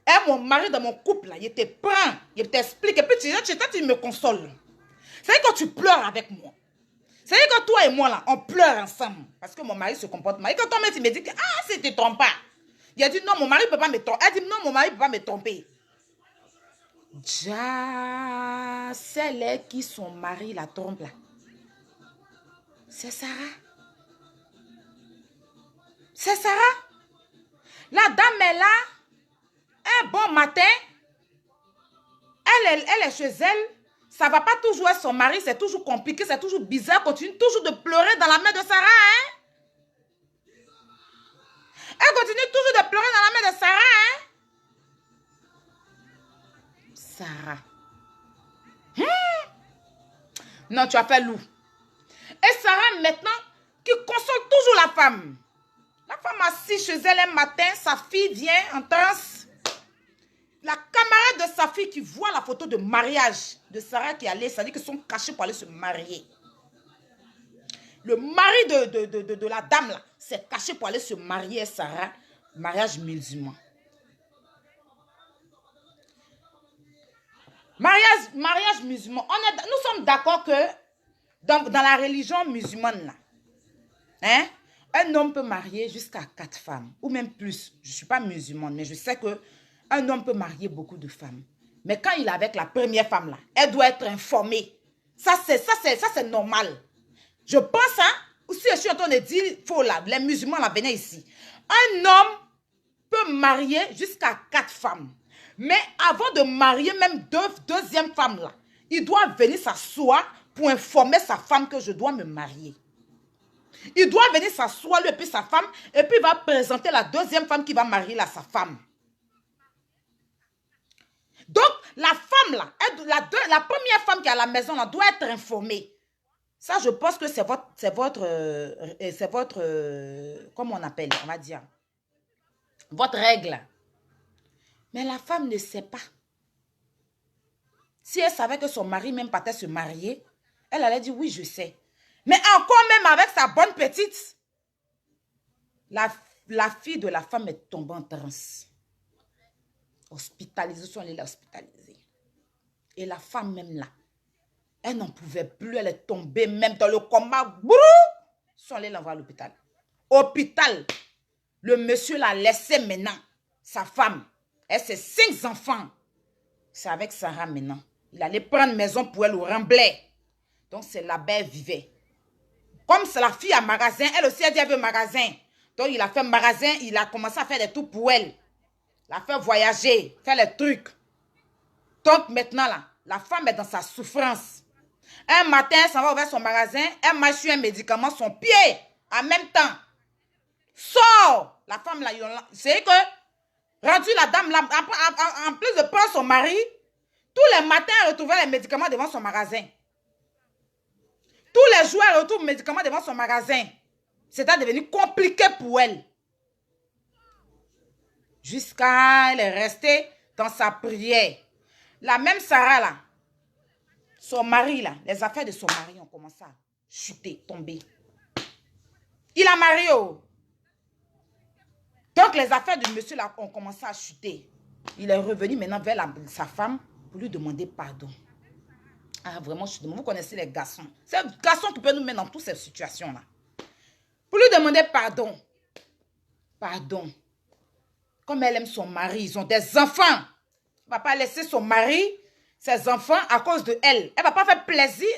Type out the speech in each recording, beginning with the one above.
Et mon mari dans mon couple, là, il te prend, il t'explique, et puis tu me consoles. C'est quand tu pleures avec moi. C'est que toi et moi, là, on pleure ensemble. Parce que mon mari se comporte mal. Et quand ton mec, il me dit que, ah, si tu ne te trompes pas. Il a dit, non, mon mari ne peut pas me tromper. Elle dit, non, mon mari ne peut pas me tromper. Ja, celle qui son mari la trompe là. C'est Sarah. C'est Sarah. La dame est là. Un bon matin. Elle est chez elle. Ça ne va pas toujours être son mari. C'est toujours compliqué. C'est toujours bizarre. Elle continue toujours de pleurer dans la main de Sarah. Hein? Elle continue toujours de pleurer dans la main de Sarah. Hein? Sarah. Non, tu as fait loup. Et Sarah, maintenant, qui console toujours la femme. La femme assise chez elle un matin, sa fille vient en transe. La camarade de sa fille qui voit la photo de mariage de Sarah qui allait, ça dit qu'ils sont cachés pour aller se marier. Le mari de la dame là, s'est caché pour aller se marier, Sarah. Mariage musulman. Mariage musulman. Nous sommes d'accord que dans la religion musulmane, là, hein, un homme peut marier jusqu'à 4 femmes, ou même plus. Je ne suis pas musulmane, mais je sais qu'un homme peut marier beaucoup de femmes. Mais quand il est avec la première femme, là, elle doit être informée. Ça, c'est normal. Je pense, hein, si je suis en train de dire, faut là, les musulmans, là, venez ici. Un homme peut marier jusqu'à 4 femmes. Mais avant de marier même deuxième femme, là, il doit venir s'asseoir pour informer sa femme que je dois me marier. Il doit venir s'asseoir, lui et puis sa femme, et puis il va présenter la deuxième femme qui va marier là, sa femme. Donc, la femme là, la première femme qui est à la maison là, doit être informée. Ça, je pense que c'est votre, comment on appelle, on va dire, votre règle. Mais la femme ne sait pas. Si elle savait que son mari même partait se marier, elle allait dire oui, je sais. Mais encore même avec sa bonne petite, la fille de la femme est tombée en transe. Hospitalisée, elle est hospitalisée. Et la femme même là, elle n'en pouvait plus, elle est tombée même dans le coma. Brou! Ils allés l'envoyer à l'hôpital. Hôpital. Le monsieur l'a laissé maintenant. Sa femme. Elle, ses 5 enfants. C'est avec Sarah maintenant. Il allait prendre maison pour elle au Remblai. Donc c'est là-bas elle vivait. Comme c'est la fille à magasin, elle aussi elle dit elle veut magasin. Donc il a fait magasin, il a commencé à faire des trucs pour elle. Il a fait voyager, faire les trucs. Donc maintenant là, la femme est dans sa souffrance. Un matin, elle s'en va ouvrir son magasin, elle marche sur un médicament, son pied, en même temps. Sort! La femme là, c'est que, rendu la dame là, en plus de prendre son mari, tous les matins, elle retrouvait les médicaments devant son magasin. Tous les jours, elle retrouve les médicaments devant son magasin. C'était devenu compliqué pour elle. Jusqu'à elle est restée dans sa prière. La même Sarah là, son mari là, les affaires de son mari ont commencé à chuter, tomber. Il a marié. Oh. Donc les affaires de monsieur là ont commencé à chuter. Il est revenu maintenant vers sa femme pour lui demander pardon. Ah vraiment, vous connaissez les garçons. C'est le garçon qui peut nous mettre dans toutes ces situations là. Pour lui demander pardon. Pardon. Comme elle aime son mari, ils ont des enfants. Elle ne va pas laisser son mari, ses enfants à cause de elle. Elle ne va pas faire plaisir.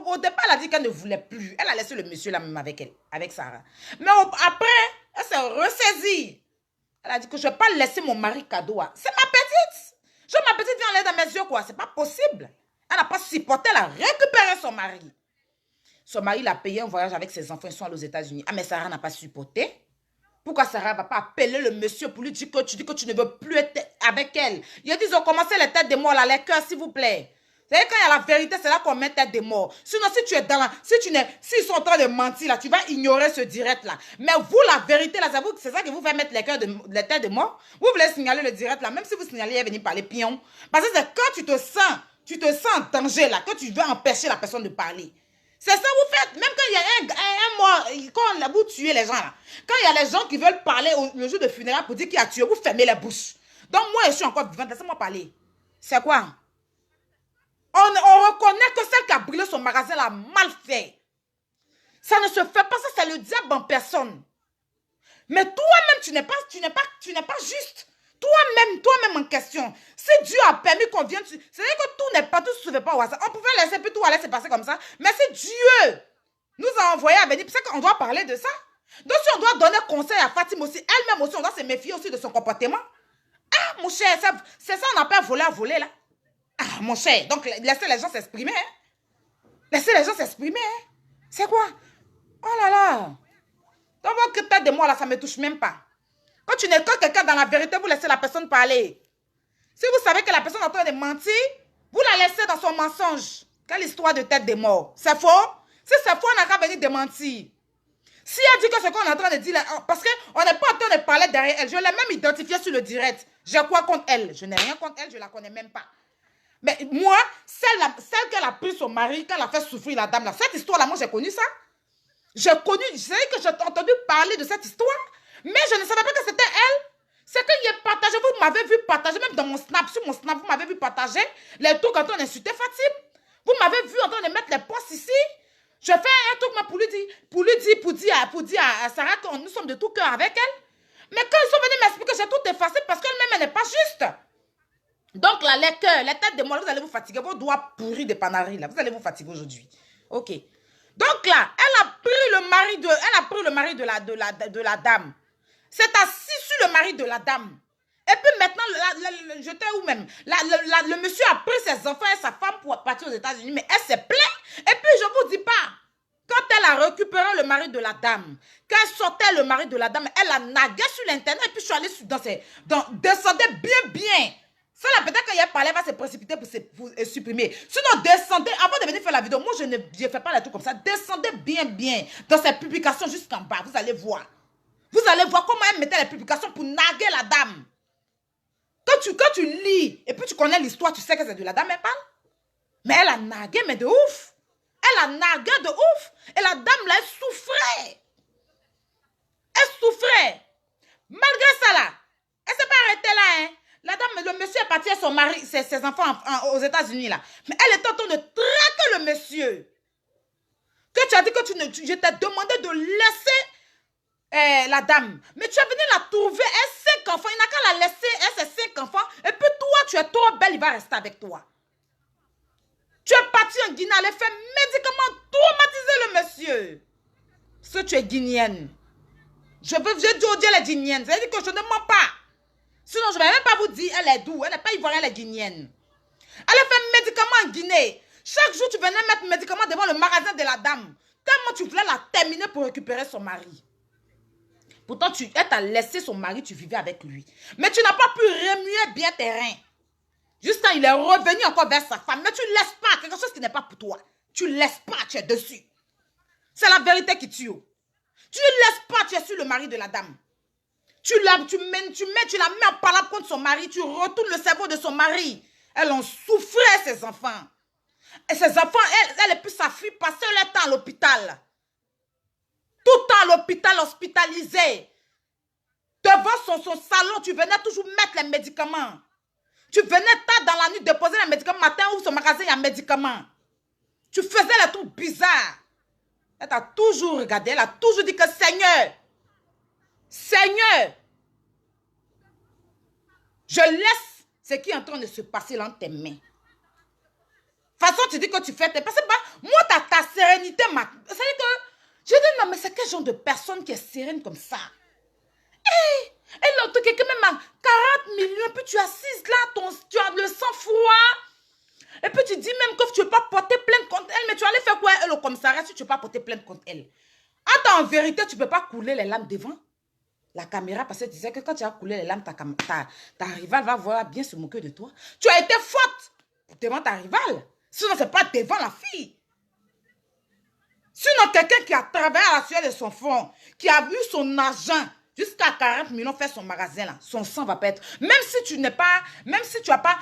Au départ, elle a dit qu'elle ne voulait plus. Elle a laissé le monsieur là même avec elle, avec Sarah. Mais après, elle s'est ressaisie. Elle a dit que je ne vais pas laisser mon mari cadeau. C'est ma petite. Ma petite vient en l'air dans mes yeux quoi. C'est pas possible. Elle n'a pas supporté, elle a récupéré son mari. Son mari l'a payé un voyage avec ses enfants, ils sont allés aux États-Unis. Ah mais Sarah n'a pas supporté. Pourquoi Sarah ne va pas appeler le monsieur pour lui dire que tu dis que tu ne veux plus être avec elle? Il a dit, ils ont commencé les têtes de mort là, les cœurs, s'il vous plaît. Vous savez, quand il y a la vérité, c'est là qu'on met tête de mort. Sinon, si tu es dans la... S'ils sont en train de mentir là, tu vas ignorer ce direct là. Mais vous, la vérité là, c'est ça que vous faites mettre les têtes de mort. Vous voulez signaler le direct là, même si vous signalez, elle venir parler pion. Parce que c'est quand tu te sens en danger là, que tu veux empêcher la personne de parler. C'est ça que vous faites. Même quand il y a un mort, quand vous tuez les gens là. Quand il y a les gens qui veulent parler le jour de funérailles pour dire qui a tué, vous fermez les bouches. Donc moi, je suis encore vivante. Laissez-moi parler. C'est quoi? On reconnaît que celle qui a brûlé son magasin l'a mal fait. Ça ne se fait pas, ça c'est le diable en personne. Mais toi-même, tu n'es pas juste. Toi-même en question. Si Dieu a permis qu'on vienne, c'est-à-dire que tout n'est pas, tout se fait pas au hasard. On pouvait laisser, puis tout allait se passer comme ça. Mais c'est Dieu nous a envoyé à venir. C'est qu'on doit parler de ça. Donc si on doit donner conseil à Fatim aussi, elle-même aussi, on doit se méfier aussi de son comportement. Ah, mon cher, c'est ça on appelle voler à voler, là. Ah, mon cher, donc laissez les gens s'exprimer. Hein. Laissez les gens s'exprimer. Hein. C'est quoi? Oh là là. Donc votre tête de moi, là, ça ne me touche même pas. Quand tu n'es que quelqu'un dans la vérité, vous laissez la personne parler. Si vous savez que la personne est en train de mentir, vous la laissez dans son mensonge. Quelle histoire de tête de mort? C'est faux? Si c'est faux, on n'a qu'à venir démentir. Si elle dit que ce qu'on est en train de dire, parce qu'on n'est pas en train de parler derrière elle, je l'ai même identifiée sur le direct. J'ai quoi contre elle? Je n'ai rien contre elle, je ne la connais même pas. Mais moi, celle qu'elle a pris son mari, qu'elle a fait souffrir la dame là, cette histoire-là, moi j'ai connu ça. J'ai connu, c'est que j'ai entendu parler de cette histoire, mais je ne savais pas que c'était elle. C'est qu'il est partagé, vous m'avez vu partager, même dans mon snap, sur mon snap, vous m'avez vu partager les trucs en train d'insulter Fatim. Vous m'avez vu en train de mettre les posts ici. Je fais un truc pour dire à Sarah que nous sommes de tout cœur avec elle. Mais quand ils sont venus m'expliquer, j'ai tout effacé parce qu'elle-même, elle n'est pas juste. Donc là, les cœurs, les têtes de moi, vous allez vous fatiguer. Vos doigts pourris de panarie, là. Vous allez vous fatiguer aujourd'hui. Ok. Donc là, elle a pris le mari de la dame. C'est assis sur le mari de la dame. Et puis maintenant, j'étais où même? Le monsieur a pris ses enfants et sa femme pour partir aux États-Unis. Mais elle s'est plainte. Et puis je vous dis pas, quand elle a récupéré le mari de la dame, quand elle sortait le mari de la dame, elle a nagué sur l'internet. Et puis je suis allée descendez bien. Ça là, peut-être qu'il y a parlé, elle va se précipiter pour supprimer. Sinon, descendez, avant de venir faire la vidéo, moi je ne fais pas les trucs comme ça. Descendez bien dans ses publications jusqu'en bas. Vous allez voir. Vous allez voir comment elle mettait les publications pour naguer la dame. Quand tu lis, et puis tu connais l'histoire, tu sais que c'est de la dame, elle parle. Mais elle a nagué, mais de ouf. Elle a nagué de ouf. Et la dame, là, elle souffrait. Elle souffrait. Malgré ça, là, elle ne s'est pas arrêtée là, hein. La dame, le monsieur est parti à son mari, ses enfants aux États-Unis, là. Mais elle était en train de traquer le monsieur. Que tu as dit que je t'ai demandé de laisser la dame. Mais tu es venu la trouver, elle 5 enfants. Il n'a qu'à la laisser, elle ses 5 enfants. Et puis toi, tu es trop belle, il va rester avec toi. Tu es parti en Guinée, aller faire médicaments, traumatiser le monsieur. Parce que tu es guinéenne. Je veux dire les guinéennes. C'est-à-dire que je ne mens pas. Sinon, je ne vais même pas vous dire, elle est d'où. Elle n'est pas ivoirienne, elle est guinéenne. Elle a fait médicaments en Guinée. Chaque jour, tu venais mettre médicaments devant le magasin de la dame. Tellement tu voulais la terminer pour récupérer son mari. Pourtant, elle t'a laissé son mari, tu vivais avec lui. Mais tu n'as pas pu remuer bien tes reins. Juste quand il est revenu encore vers sa femme. Mais tu ne laisses pas quelque chose qui n'est pas pour toi. Tu ne laisses pas, tu es dessus. C'est la vérité qui tue. Tu ne laisses pas, tu es sur le mari de la dame. Tu la mets en palabre contre son mari. Tu retournes le cerveau de son mari. Elle en souffrait, ses enfants. Et ses enfants, elle et puis sa fille passaient leur temps à l'hôpital. Tout le temps à l'hôpital, hospitalisé. Devant son salon, tu venais toujours mettre les médicaments. Tu venais tard dans la nuit déposer les médicaments. Matin, où son magasin, il y a médicaments. Tu faisais les trucs bizarres. Elle t'a toujours regardé. Elle a toujours dit que Seigneur, je laisse ce qui est en train de se passer dans tes mains. De toute façon, tu dis que tu fais tes... Parce que moi, ta sérénité, c'est-à-dire que... Je dis, non, mais c'est quel genre de personne qui est sereine comme ça? Et l'autre, quelqu'un même a 40 millions, puis tu assises là, tu as le sang-froid. Et puis tu dis même que tu ne veux pas porter plainte contre elle, mais tu allais faire quoi, elle, au commissariat, si tu ne veux pas porter plainte contre elle? Attends, en vérité, tu ne peux pas couler les larmes devant la caméra, parce que tu sais que quand tu as coulé les larmes, ta rivale va voir bien se moquer de toi. Tu as été forte devant ta rivale. Sinon, ce n'est pas devant la fille. Sinon, quelqu'un qui a travaillé à la sueur de son front, qui a vu son argent jusqu'à 40 millions faire son magasin là, son sang va pas être... Même si tu n'es pas... Même si tu vas pas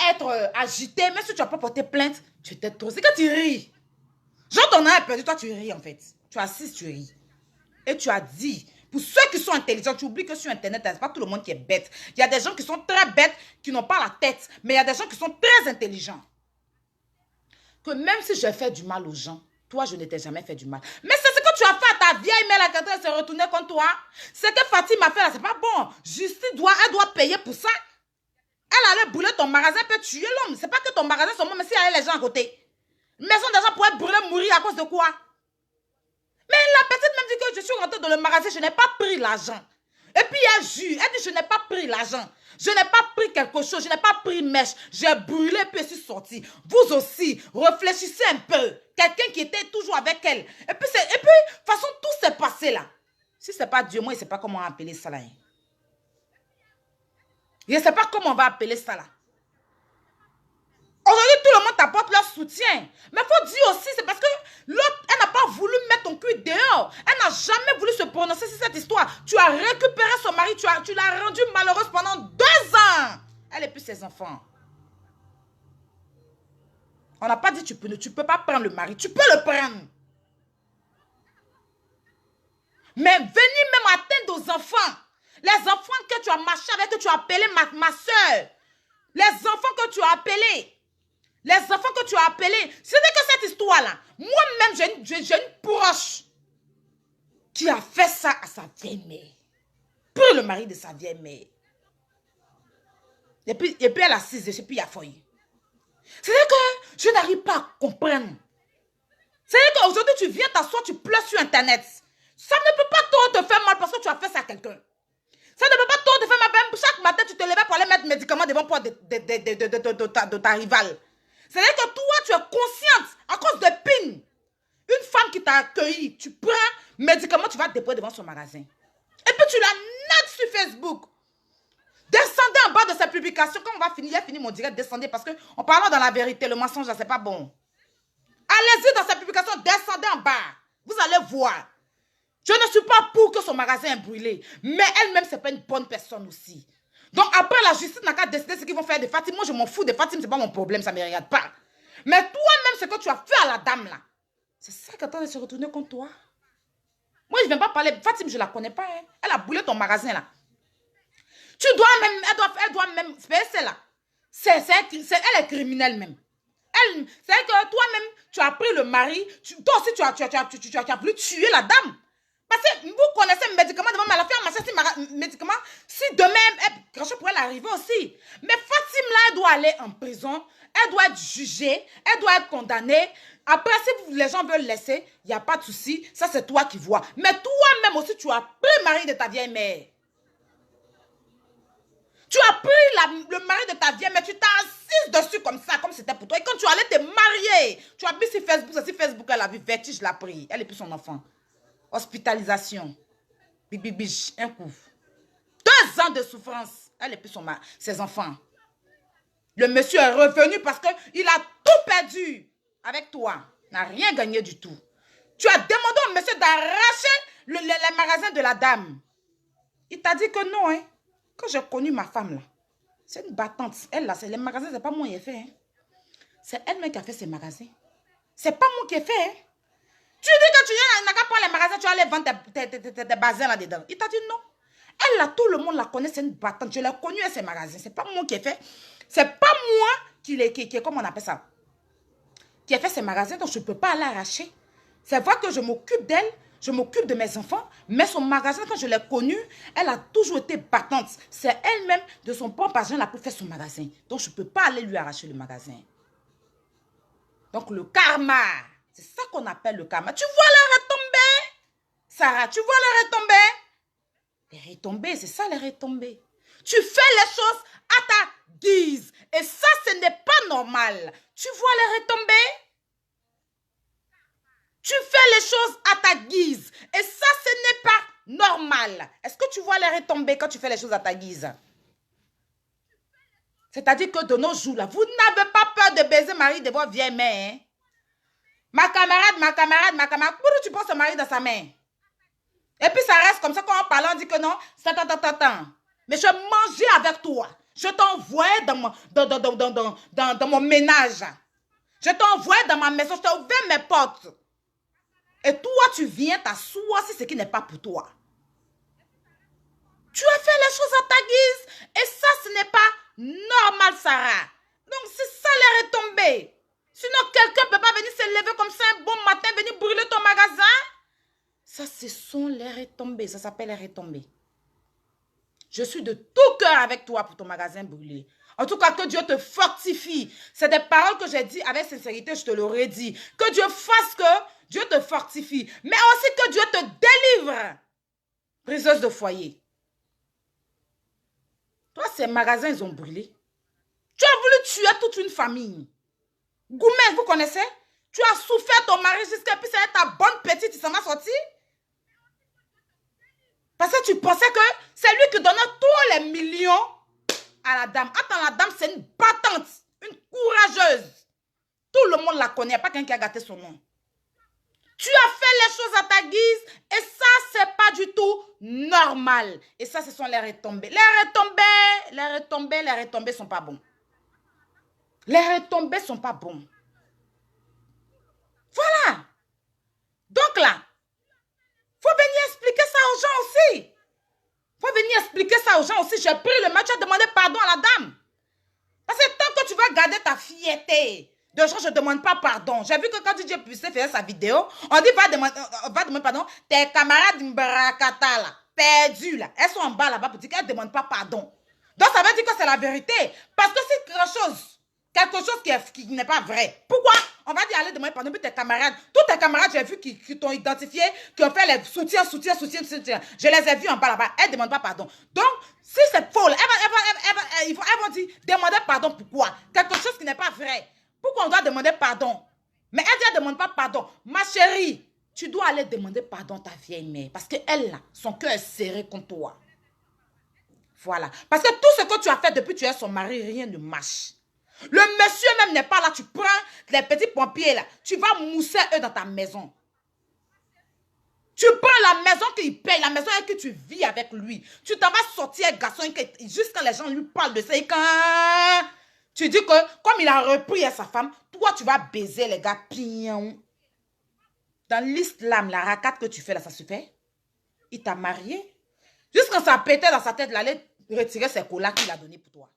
être agité, même si tu vas pas porter plainte, tu t'es trop... C'est que tu ris. Genre ton âme est perdu, toi tu ris en fait. Tu assises, tu ris. Et tu as dit, Pour ceux qui sont intelligents, tu oublies que sur Internet, c'est pas tout le monde qui est bête. Il y a des gens qui sont très bêtes, qui n'ont pas la tête. Mais il y a des gens qui sont très intelligents. Que même si je fais du mal aux gens, toi, je ne t'ai jamais fait du mal. Mais c'est ce que tu as fait à ta vieille mère quand elle s'est retournée contre toi. Ce que Fatime a fait là, c'est pas bon. Justice elle doit payer pour ça. Elle allait brûler ton magasin, peut tuer l'homme. C'est pas que ton magasin sont morts, mais s'il y avait les gens à côté. Une maison d'argent pourrait brûler, mourir à cause de quoi? Mais la petite même dit que je suis rentrée dans le magasin, je n'ai pas pris l'argent. Et puis elle jure, elle dit je n'ai pas pris l'argent. Je n'ai pas pris quelque chose, je n'ai pas pris mèche. J'ai brûlé puis je suis sortie. Vous aussi, réfléchissez un peu. Quelqu'un qui était toujours avec elle. Et puis, de toute façon, tout s'est passé là. Si ce n'est pas Dieu, moi, je ne sais pas comment appeler ça là. Je ne sais pas comment on va appeler ça là. Aujourd'hui, tout le monde t'apporte leur soutien. Mais il faut dire aussi, c'est parce que l'autre, elle n'a pas voulu mettre ton cul dehors. Elle n'a jamais voulu se prononcer sur cette histoire. Tu as récupéré son mari, tu l'as rendue malheureuse pendant 2 ans. Elle et puis ses enfants. On n'a pas dit tu peux pas prendre le mari. Tu peux le prendre. Mais venir même atteindre aux enfants. Les enfants que tu as marché avec, que tu as appelé ma soeur. Les enfants que tu as appelés. Les enfants que tu as appelés. Ce n'est que cette histoire-là. Moi-même, j'ai une proche qui a fait ça à sa vieille mère. Pour le mari de sa vieille mère. Et puis elle a 6 ans, et puis il a failli. C'est-à-dire que je n'arrive pas à comprendre. C'est-à-dire qu'aujourd'hui, tu viens t'asseoir, tu pleures sur Internet. Ça ne peut pas trop te faire mal parce que tu as fait ça à quelqu'un. Ça ne peut pas trop te faire mal. Même chaque matin, tu te levais pour aller mettre médicaments devant toi de ta rivale. C'est-à-dire que toi, tu es consciente à cause de PIN. Une femme qui t'a accueilli, tu prends médicaments, tu vas te déposer devant son magasin. Et puis tu la notes sur Facebook. Descendez en bas de cette publication. Quand on va finir, il a fini mon direct, descendez parce qu'on parle dans la vérité, le mensonge, c'est pas bon. Allez-y dans cette publication, descendez en bas. Vous allez voir. Je ne suis pas pour que son magasin est brûlé. Mais elle-même, c'est pas une bonne personne aussi. Donc après, la justice n'a qu'à décider ce qu'ils vont faire de Fatime. Moi, je m'en fous de Fatime, c'est pas mon problème, ça ne me regarde pas. Mais toi-même, ce que tu as fait à la dame là, c'est ça qui attend de se retourner contre toi. Moi, je ne viens pas parler. Fatime, je ne la connais pas. Hein. Elle a brûlé ton magasin là. Tu dois même, elle doit même, c'est celle-là. Elle est criminelle même. C'est que toi-même, tu as pris le mari, toi aussi, tu as voulu tuer la dame. Parce que vous connaissez le médicament devant elle a fait un marché médicament. Si demain, quelque chose pourrait l'arriver aussi. Mais Fatime, là, elle doit aller en prison. Elle doit être jugée. Elle doit être condamnée. Après, si les gens veulent laisser, il n'y a pas de souci. Ça, c'est toi qui vois. Mais toi-même aussi, tu as pris le mari de ta vieille mère. Tu as pris le mari de ta vieille mère. Tu t'as assise dessus comme ça, comme c'était pour toi. Et quand tu allais te marier, tu as mis sur Facebook. C'est sur Facebook, elle a vu vertige, l'a pris. Elle et puis son enfant. Hospitalisation. Bibibiche, un coup. 2 ans de souffrance. Elle et puis ses enfants. Le monsieur est revenu parce qu'il a tout perdu avec toi. Il n'a rien gagné du tout. Tu as demandé au monsieur d'arracher les magasins de la dame. Il t'a dit que non. Hein. Quand j'ai connu ma femme là, c'est une battante. Elle là, les magasins, c'est pas moi qui ai fait. Hein. C'est elle-même qui a fait ces magasins. C'est pas moi qui ai fait. Hein. Tu dis que tu n'as qu'à prendre les magasins, tu vas aller vendre tes bazins là-dedans. Il t'a dit non. Elle là, tout le monde la connaît, c'est une battante. Je l'ai connue à ces magasins. C'est pas moi qui ai fait. C'est pas moi qui comment on appelle ça, qui a fait ces magasins, donc je ne peux pas l'arracher. C'est vrai que je m'occupe d'elle, je m'occupe de mes enfants, mais son magasin, quand je l'ai connue, elle a toujours été battante. C'est elle-même, de son propre argent, là, pour faire son magasin. Donc, je ne peux pas aller lui arracher le magasin. Donc, le karma, c'est ça qu'on appelle le karma. Tu vois les retombées, Sarah, tu vois les retombées? Les retombées, c'est ça les retombées. Tu fais les choses à ta guise. Et ça, ce n'est pas normal. Tu vois les retombées? Tu fais les choses à ta guise. Et ça, ce n'est pas normal. Est-ce que tu vois les retombées quand tu fais les choses à ta guise? C'est-à-dire que de nos jours, là, vous n'avez pas peur de baiser mari de votre vieille mère. Hein? Ma camarade. Pourquoi tu prends ce mari dans sa main? Et puis ça reste comme ça quand on parle, on dit que non. Mais je mangeais avec toi. Je t'envoyais dans mon ménage. Je t'envoyais dans ma maison. Je t'ai ouvert mes portes. Et toi, tu viens t'asseoir sur ce qui n'est pas pour toi. Tu as fait les choses à ta guise. Et ça, ce n'est pas normal, Sarah. Donc, c'est ça les retombées. Sinon, quelqu'un ne peut pas venir se lever comme ça un bon matin, venir brûler ton magasin. Ça, ce sont les retombées. Ça s'appelle les retombées. Je suis de tout cœur avec toi pour ton magasin brûlé. En tout cas, que Dieu te fortifie. C'est des paroles que j'ai dit avec sincérité, je te l'aurais dit. Que Dieu fasse que Dieu te fortifie. Mais aussi que Dieu te délivre. Briseuse de foyer. Toi, ces magasins, ils ont brûlé. Tu as voulu tuer toute une famille. Goumès, vous connaissez? Tu as souffert ton mari jusqu'à puis c'est ta bonne petite, il s'en a sorti. Parce que tu pensais que c'est lui qui donnait tous les millions à la dame. Attends, la dame, c'est une battante, une courageuse. Tout le monde la connaît, il n'y a pas quelqu'un qui a gâté son nom. Tu as fait les choses à ta guise et ça, c'est pas du tout normal. Et ça, ce sont les retombées. Les retombées sont pas bons. Les retombées sont pas bons. Voilà. Donc là, faut venir expliquer ça aux gens aussi. Faut venir expliquer ça aux gens aussi. J'ai pris le match à demander pardon à la dame. Parce que tant que tu vas garder ta fierté, de gens, je ne demande pas pardon. J'ai vu que quand DJ Puissé faisait sa vidéo, on dit va demander pardon. Tes camarades Mbrakata là, perdus là, elles sont en bas là-bas pour dire qu'elles ne demandent pas pardon. Donc ça veut dire que c'est la vérité. Parce que c'est quelque chose qui n'est pas vrai. Pourquoi? On va dire aller demander pardon, puis tes camarades, tous tes camarades, j'ai vu qui t'ont identifié, qui ont fait les soutiens. Je les ai vus en bas là-bas. Elles ne demandent pas pardon. Donc, si c'est faux, elles vont dire demander pardon pourquoi? Quelque chose qui n'est pas vrai. Pourquoi on doit demander pardon? Mais elle ne demande pas pardon. Ma chérie, tu dois aller demander pardon à ta vieille mère. Parce qu'elle, là, son cœur est serré contre toi. Voilà. Parce que tout ce que tu as fait depuis que tu es son mari, rien ne marche. Le monsieur même n'est pas là. Tu prends les petits pompiers là. Tu vas mousser eux dans ta maison. Tu prends la maison qu'il paye, la maison avec qui tu vis avec lui. Tu t'en vas sortir, garçon, jusqu'à les gens lui parlent de ça. Et quand tu dis que, comme il a repris à sa femme, toi, tu vas baiser les gars. Dans l'islam, la racate que tu fais là, ça se fait. Il t'a marié. Jusqu'à ça pétait dans sa tête, il allait retirer ses colas qu'il a donnés pour toi.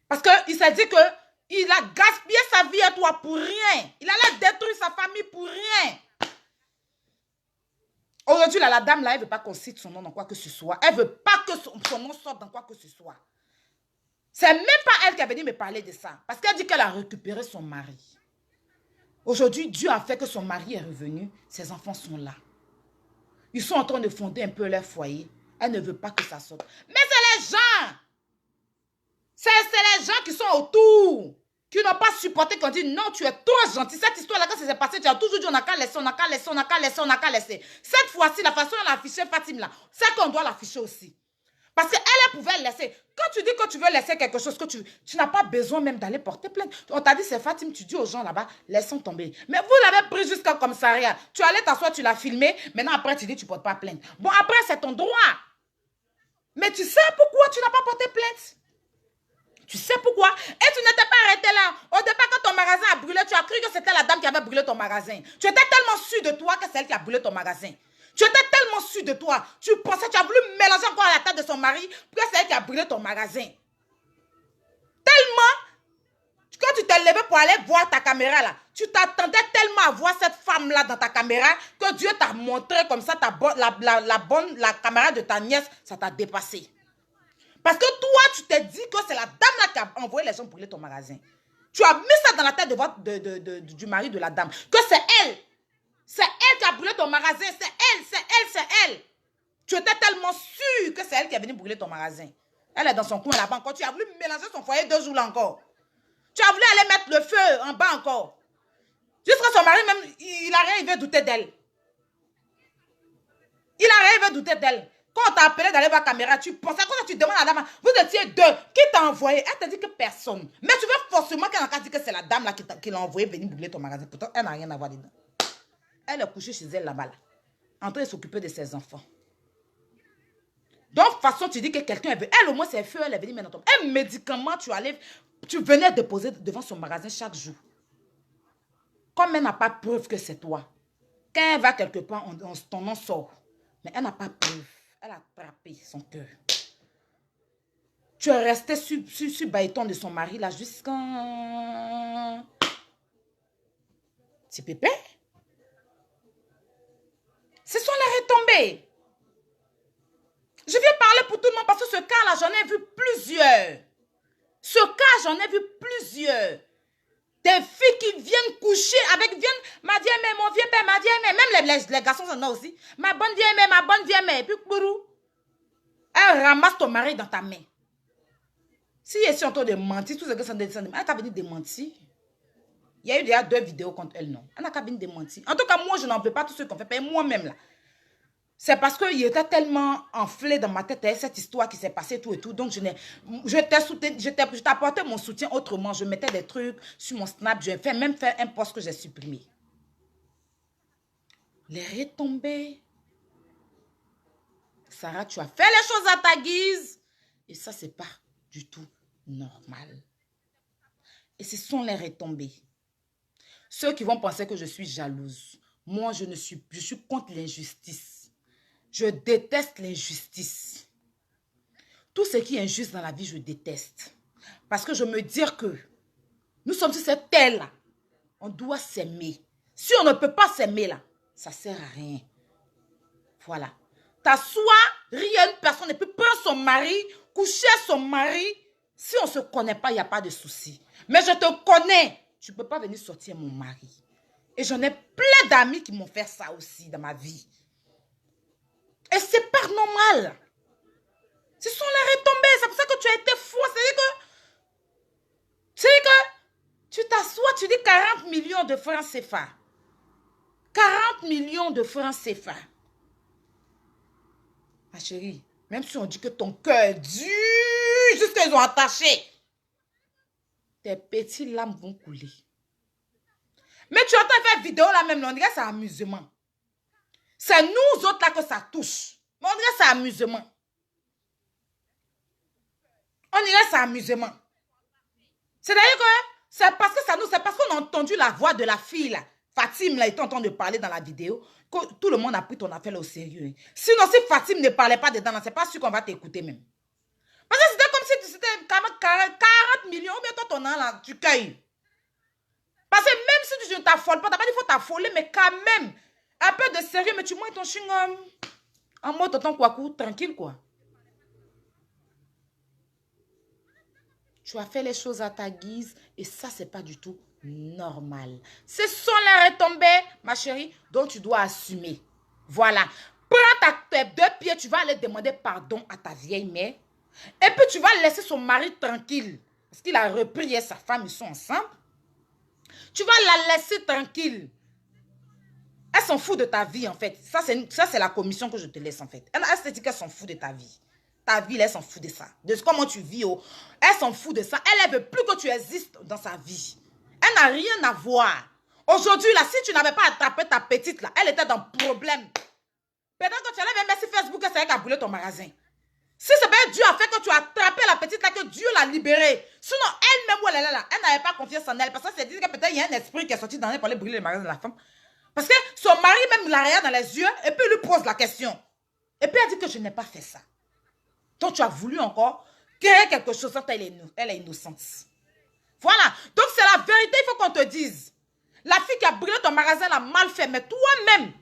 Parce qu'il s'est dit qu'il a gaspillé sa vie à toi pour rien. Il allait détruire sa famille pour rien. Aujourd'hui, la dame, là, elle ne veut pas qu'on cite son nom dans quoi que ce soit. Elle ne veut pas que son nom sorte dans quoi que ce soit. C'est même pas elle qui est venue me parler de ça. Parce qu'elle dit qu'elle a récupéré son mari. Aujourd'hui, Dieu a fait que son mari est revenu. Ses enfants sont là. Ils sont en train de fonder un peu leur foyer. Elle ne veut pas que ça sorte. Mais c'est les gens. C'est les gens qui sont autour, qui n'ont pas supporté, qui ont dit non, tu es trop gentil. Cette histoire-là, quand ça s'est passé, tu as toujours dit on n'a qu'à laisser, on n'a qu'à laisser, on n'a qu'à laisser, on n'a qu'à laisser. Cette fois-ci, la façon dont elle a affiché Fatim là, c'est qu'on doit l'afficher aussi. Parce qu'elle pouvait laisser. Quand tu dis que tu veux laisser quelque chose, que tu n'as pas besoin même d'aller porter plainte. On t'a dit c'est Fatim, tu dis aux gens là-bas, laissons tomber. Mais vous l'avez pris jusqu'à commissariat. Tu allais t'asseoir, tu l'as filmé. Maintenant après tu dis tu ne portes pas plainte. Bon après c'est ton droit. Mais tu sais pourquoi tu n'as pas porté plainte? Tu sais pourquoi? Et tu n'étais pas arrêté là. Au départ, quand ton magasin a brûlé, tu as cru que c'était la dame qui avait brûlé ton magasin. Tu étais tellement sûr de toi que c'est elle qui a brûlé ton magasin. Tu étais tellement sûr de toi. Tu pensais, tu as voulu mélanger encore à la tête de son mari que c'est elle qui a brûlé ton magasin. Tellement, quand tu t'es levé pour aller voir ta caméra là, tu t'attendais tellement à voir cette femme là dans ta caméra que Dieu t'a montré comme ça la caméra de ta nièce, ça t'a dépassé. Parce que toi, tu t'es dit que c'est la dame là qui a envoyé les gens brûler ton magasin. Tu as mis ça dans la tête du mari de la dame. Que c'est elle. C'est elle qui a brûlé ton magasin. C'est elle. Tu étais tellement sûr que c'est elle qui est venue brûler ton magasin. Elle est dans son coin là-bas encore. Tu as voulu mélanger son foyer 2 jours là encore. Tu as voulu aller mettre le feu en bas encore. Jusqu'à son mari même, il a rien, il veut douter d'elle. Il a rien, il veut douter d'elle. Quand on t'a appelé d'aller voir la caméra, tu pensais, quand tu demandes à la dame, vous étiez 2, qui t'a envoyé? Elle t'a dit que personne. Mais tu veux forcément qu'elle a dit que c'est la dame là qui l'a envoyé venir brûler ton magasin. Pourtant, elle n'a rien à voir dedans. Elle est couchée chez elle là-bas, là, en train de s'occuper de ses enfants. Donc, de toute façon, tu dis que quelqu'un est venu. Elle, au moins, c'est feu, elle est venue maintenant. Un médicament, tu venais déposer devant son magasin chaque jour. Comme elle n'a pas preuve que c'est toi, quand elle va quelque part, ton nom sort. Mais elle n'a pas preuve. Elle a attrapé son cœur. Tu es resté sur baïton de son mari là jusqu'à... C'est pépé. Ce sont les retombées. Je viens parler pour tout le monde parce que ce cas-là, j'en ai vu plusieurs. Ce cas, j'en ai vu plusieurs. Des filles qui viennent coucher avec, ma vieille mère, mon vieux père, ma vieille mère. Même les garçons en ont aussi. Ma bonne vieille mère, ma bonne vieille mère. Et puis, bourou, elle ramasse ton mari dans ta main. Si elle est en train de mentir, tout ce que ça dit, elle n'a qu'à venir démentir. Il y a eu déjà 2 vidéos contre elle, non. Elle n'a qu'à venir démentir. En tout cas, moi, je n'en veux pas tout ce qu'on fait. Moi-même, là. C'est parce qu'il était tellement enflé dans ma tête, cette histoire qui s'est passée, tout et tout. Donc, je t'apportais mon soutien autrement. Je mettais des trucs sur mon Snap. Je vais même faire un post que j'ai supprimé. Les retombées. Sarah, tu as fait les choses à ta guise. Et ça, c'est pas du tout normal. Et ce sont les retombées. Ceux qui vont penser que je suis jalouse. Moi, je suis contre l'injustice. Je déteste l'injustice. Tout ce qui est injuste dans la vie, je déteste. Parce que je me dis que nous sommes sur cette terre-là. On doit s'aimer. Si on ne peut pas s'aimer là, ça ne sert à rien. Voilà. T'assois, rien, une personne ne peut prendre son mari, coucher son mari. Si on ne se connaît pas, il n'y a pas de souci. Mais je te connais. Tu ne peux pas venir sortir mon mari. Et j'en ai plein d'amis qui m'ont fait ça aussi dans ma vie. Et c'est pas normal. Ce sont les retombées. C'est pour ça que tu as été fou. C'est que tu t'assois, tu dis 40 millions de francs CFA. 40 millions de francs CFA. Ma chérie, même si on dit que ton cœur est dur jusqu'à ce qu'ils ont attaché, tes petits lames vont couler. Mais tu entends faire vidéo là même, on dirait que c'est amusement. C'est nous autres là que ça touche. Mais on dirait que c'est amusement. On dirait que c'est amusement. C'est-à-dire que c'est parce que ça nous, c'est parce qu'on a entendu la voix de la fille là. Fatim là, était en train de parler dans la vidéo. Que tout le monde a pris ton affaire là au sérieux. Sinon, si Fatim ne parlait pas dedans, c'est pas sûr qu'on va t'écouter même. Parce que c'était comme si c'était 40 millions, ou bien toi ton an là, tu cueilles. Parce que même si tu ne t'affoles pas, t'as pas dit qu'il faut t'affoler, mais quand même, un peu de sérieux, mais tu manges ton chewing-gum en mode tonton Kwaku, tranquille quoi. Tu as fait les choses à ta guise et ça, c'est pas du tout normal. Ce sont les retombées, ma chérie, dont tu dois assumer. Voilà. Prends tes 2 pieds, tu vas aller demander pardon à ta vieille mère. Et puis, tu vas laisser son mari tranquille. Parce qu'il a repris et sa femme, ils sont ensemble. Tu vas la laisser tranquille. Elle s'en fout de ta vie, en fait. Ça, c'est la commission que je te laisse, en fait. Elle se dit qu'elle s'en fout de ta vie. Ta vie, elle s'en fout de ça. De comment tu vis. Oh. Elle s'en fout de ça. Elle ne veut plus que tu existes dans sa vie. Elle n'a rien à voir. Aujourd'hui, là, si tu n'avais pas attrapé ta petite, là, elle était dans problème. Pendant que tu allais même sur Facebook, c'est elle qui a brûlé ton magasin. Si c'est bien Dieu a fait que tu as attrapé la petite, là, que Dieu l'a libérée. Sinon, elle-même, où elle est là, elle n'avait pas confiance en elle. Parce que c'est dit que peut-être il y a un esprit qui est sorti dans elle pour aller brûler le magasin de la femme. Parce que son mari, même, la regarde dans les yeux et puis il lui pose la question. Et puis elle dit que je n'ai pas fait ça. Donc, tu as voulu encore créer quelque chose quand elle est innocente. Voilà. Donc, c'est la vérité, il faut qu'on te dise. La fille qui a brûlé ton magasin l'a mal fait, mais toi-même,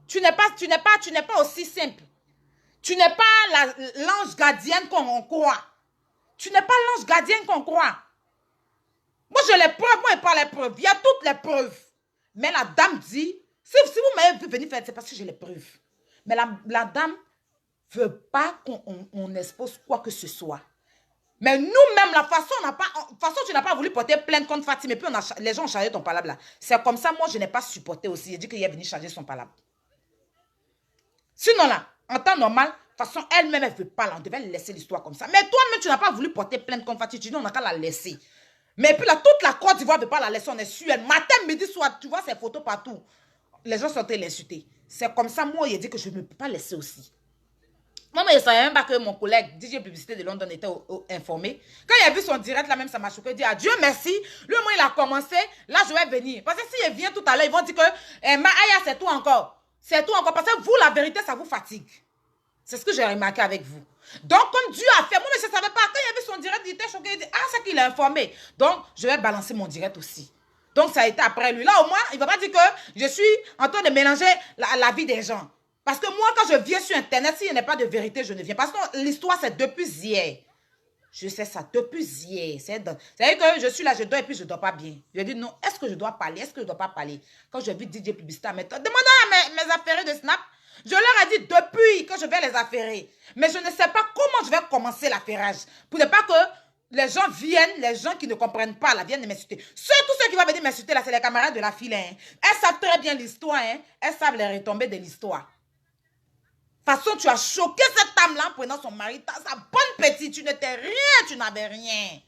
tu n'es pas aussi simple. Tu n'es pas l'ange gardienne qu'on croit. Tu n'es pas l'ange gardienne qu'on croit. Moi, j'ai les preuves, moi, je parle les preuves. Il y a toutes les preuves. Mais la dame dit, si vous m'avez vu venir faire, c'est parce que j'ai les preuves. Mais la dame ne veut pas qu'on expose quoi que ce soit. Mais nous-mêmes, la façon, tu n'as pas voulu porter plainte contre Fatim, et puis les gens ont changé ton palabre là. C'est comme ça, moi, je n'ai pas supporté aussi. J'ai dit qu'il est venu changer son palabre. Sinon là, en temps normal, de toute façon, elle-même, elle ne veut pas là. On devait laisser l'histoire comme ça. Mais toi-même, tu n'as pas voulu porter plainte contre Fatim. Tu dis, on n'a qu'à la laisser. Mais puis là, toute la Côte d'Ivoire ne veut pas la laisser. On est sur elle. Matin, midi, soir, tu vois ces photos partout. Les gens sont en train de l'insulter. C'est comme ça, moi, il a dit que je ne peux pas laisser aussi. Moi, je ne savais même pas que mon collègue DJ Publicité de London était informé. Quand il a vu son direct, là même, ça m'a choqué. Il dit, adieu, merci. Lui, moi, il a commencé. Là, je vais venir. Parce que s'il vient tout à l'heure, ils vont dire que Maaya, c'est tout encore. C'est tout encore. Parce que vous, la vérité, ça vous fatigue. C'est ce que j'ai remarqué avec vous. Donc, comme Dieu a fait, moi, mais je ne savais pas. Quand il y avait son direct, il était choqué. Il dit, ah, c'est qu'il a informé. Donc, je vais balancer mon direct aussi. Donc, ça a été après lui. Là, au moins, il ne va pas dire que je suis en train de mélanger la vie des gens. Parce que moi, quand je viens sur Internet, s'il n'y a pas de vérité, je ne viens. Parce que l'histoire, c'est depuis hier. Je sais ça depuis hier. C'est-à-dire que je suis là, je dors et puis je ne dors pas bien. Je dis non, est-ce que je dois parler? Est-ce que je ne dois pas parler? Quand je vis DJ Publicitaire, demandez à mes affaires de Snap. Je leur ai dit depuis que je vais les affairer. Mais je ne sais pas comment je vais commencer l'affairage. Pour ne pas que les gens viennent, les gens qui ne comprennent pas, là, viennent m'insulter. Surtout ceux qui vont venir m'insulter, là, c'est les camarades de la file. Hein. Elles savent très bien l'histoire. Hein. Elles savent les retombées de l'histoire. De toute façon, tu as choqué cette dame-là en prenant son mari. Sa bonne petite, tu n'étais rien, tu n'avais rien.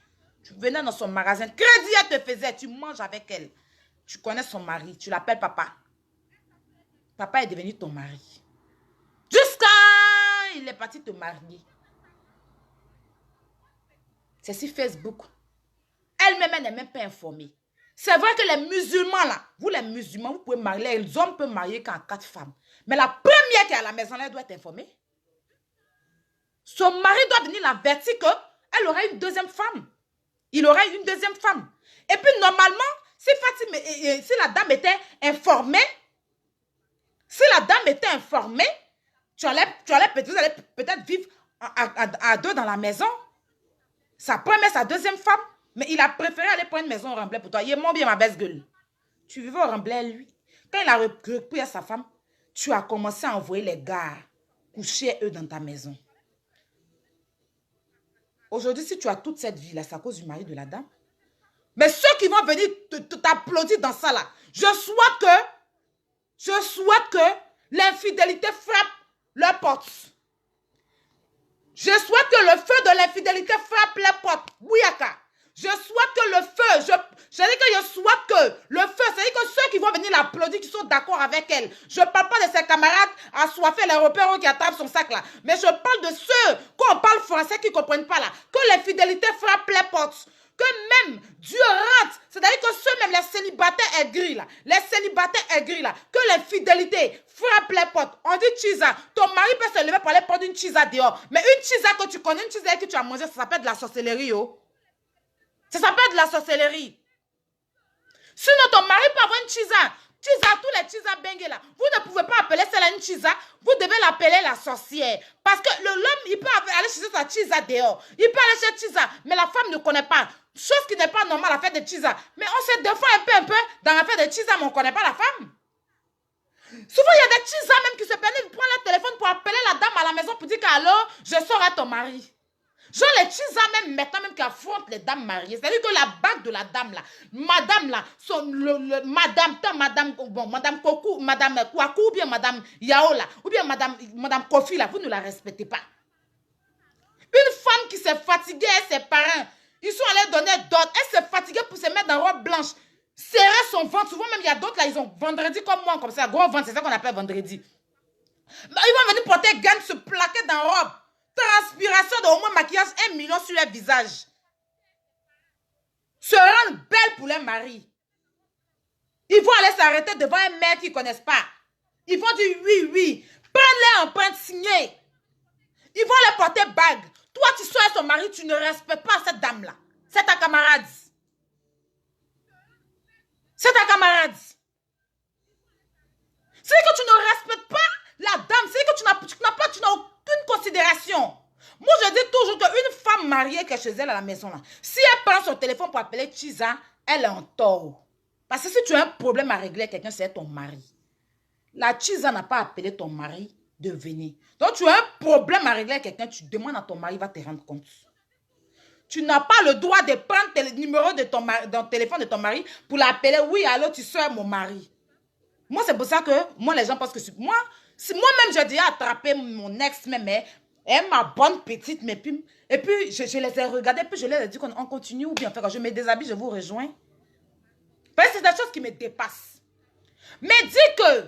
Tu venais dans son magasin, crédit, elle te faisait, tu manges avec elle. Tu connais son mari, tu l'appelles papa. Papa est devenu ton mari. Jusqu'à il est parti te marier. C'est sur Facebook. Elle-même, elle n'est même pas informée. C'est vrai que les musulmans, là, vous les musulmans, vous pouvez marier, les hommes peuvent marier qu'en 4 femmes. Mais la première qui est à la maison, là, elle doit être informée. Son mari doit venir l'avertir qu'elle aura une deuxième femme. Il aura une deuxième femme. Et puis, normalement, si la dame était informée, vous allez peut-être vivre à deux dans la maison. Sa première, sa deuxième femme. Mais il a préféré aller prendre une maison au Remblai pour toi. Il est mon bien, ma baisse gueule. Tu vivais au Remblai, lui. Quand il a repris à sa femme, tu as commencé à envoyer les gars coucher eux dans ta maison. Aujourd'hui, si tu as toute cette vie-là, c'est à cause du mari de la dame. Mais ceux qui vont venir t'applaudir dans ça, là, je souhaite que l'infidélité frappe leur porte. Je souhaite que le feu de l'infidélité frappe les portes. Bouyaka. Je souhaite que le feu, c'est-à-dire que ceux qui vont venir l'applaudir, qui sont d'accord avec elle. Je ne parle pas de ses camarades assoiffés, les repères qui attrapent son sac là. Mais je parle de ceux, quand on parle français, qui ne comprennent pas là. Que l'infidélité frappe les portes. Que même Dieu rentre. C'est-à-dire que ceux-mêmes, les célibataires aigris là. Que l'infidélité frappe les portes. On dit chisa. Ton mari peut se lever pour aller prendre une chisa dehors. Mais une chisa que tu connais, une chisa que tu as mangé, ça s'appelle de la sorcellerie, oh. Ça s'appelle de la sorcellerie. Sinon, ton mari peut avoir une chisa. Chisa, tous les chisa bengue là. Vous ne pouvez pas appeler celle-là une chisa. Vous devez l'appeler la sorcière. Parce que l'homme, il peut aller chercher sa chisa dehors. Il peut aller chercher chisa. Mais la femme ne connaît pas. Chose qui n'est pas normale, l'affaire de chisa. Mais on se défend un peu dans l'affaire de chisa, mais on ne connaît pas la femme. Souvent, il y a des chisa même qui se permettent de prendre le téléphone pour appeler la dame à la maison pour dire qu'alors, je sors à ton mari. Genre les chisa même maintenant même qui affrontent les dames mariées. C'est-à-dire que la bague de la dame là, madame là, madame Koku, madame Kouakou, ou bien madame Yao là, ou bien madame Kofi là, vous ne la respectez pas. Une femme qui s'est fatiguée, ses parents, ils sont allés donner d'autres, elle s'est fatiguée pour se mettre dans robe blanche, serrer son ventre. Souvent même il y a d'autres là, ils ont vendredi comme moi, comme ça, gros ventre, c'est ça qu'on appelle vendredi. Ils vont venir porter gagne, se plaquer dans robe. Transpiration de au moins maquillage 1 million sur leur visage. Se rendre belle pour leur mari. Ils vont aller s'arrêter devant un mec qu'ils ne connaissent pas. Ils vont dire oui. Prends-les empreintes signées. Ils vont les porter bague. Toi, tu sois son mari, tu ne respectes pas cette dame-là. C'est ta camarade. C'est ta camarade. C'est que tu ne respectes pas la dame. C'est que tu n'as aucune considération. Moi, je dis toujours qu'une femme mariée qui est chez elle à la maison, là, si elle prend son téléphone pour appeler Chisa, elle est en tort. Parce que si tu as un problème à régler avec quelqu'un, c'est ton mari. La Chisa n'a pas appelé ton mari de venir. Donc, tu as un problème à régler avec quelqu'un, tu demandes à ton mari, il va te rendre compte. Tu n'as pas le droit de prendre le numéro de ton téléphone de ton mari pour l'appeler. Oui, allô, tu sois mon mari. Moi, c'est pour ça que moi, les gens pensent que moi, si moi-même, j'ai déjà attrapé mon ex, mais ma bonne petite, et puis je les ai regardés, puis je leur ai dit qu'on continue ou bien, quand je me déshabille, je vous rejoins. Parce que c'est des choses qui me dépassent. Mais dis que,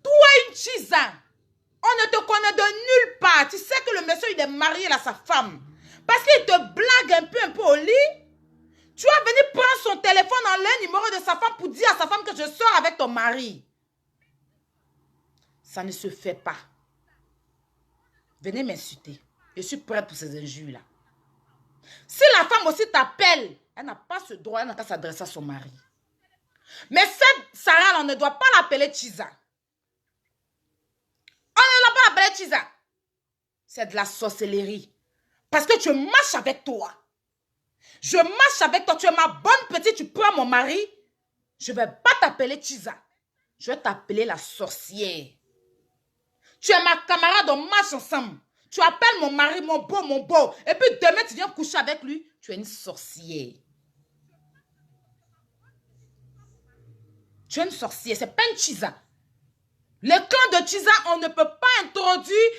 toi, une chisa, on ne te connaît de nulle part. Tu sais que le monsieur, il est marié à sa femme. Parce qu'il te blague un peu au lit. Tu vas venir prendre son téléphone en l'air, numéro de sa femme, pour dire à sa femme que je sors avec ton mari. Ça ne se fait pas. Venez m'insulter. Je suis prête pour ces injures-là. Si la femme aussi t'appelle, elle n'a pas ce droit, elle n'a qu'à s'adresser à son mari. Mais cette Sarah, on ne doit pas l'appeler Chiza. On ne doit pas l'appeler Chiza. C'est de la sorcellerie. Parce que tu marches avec toi. Je marche avec toi. Tu es ma bonne petite. Tu prends mon mari. Je ne vais pas t'appeler Chiza. Je vais t'appeler la sorcière. Tu es ma camarade, on marche ensemble. Tu appelles mon mari, mon beau, mon beau. Et puis demain, tu viens coucher avec lui. Tu es une sorcière. Tu es une sorcière. C'est pas une Chiza. Les clans de Chiza, on ne peut pas introduire,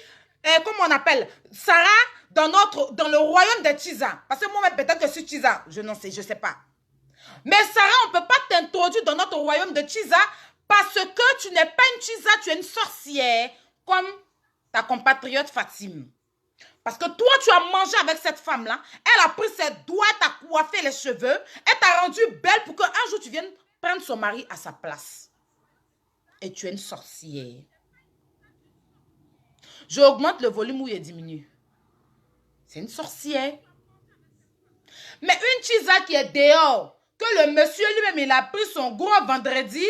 comment on appelle, Sarah dans le royaume de Chiza. Parce que moi-même, peut-être que je suis Chiza. Je n'en sais, je ne sais pas. Mais Sarah, on ne peut pas t'introduire dans notre royaume de Chiza parce que tu n'es pas une Chiza, tu es une sorcière comme ta compatriote Fatim. Parce que toi, tu as mangé avec cette femme-là. Elle a pris ses doigts, t'a coiffé les cheveux. Elle t'a rendue belle pour qu'un jour, tu viennes prendre son mari à sa place. Et tu es une sorcière. Je augmente le volume ou il diminue. C'est une sorcière. Mais une Chiza qui est dehors, que le monsieur lui-même, il a pris son gros vendredi,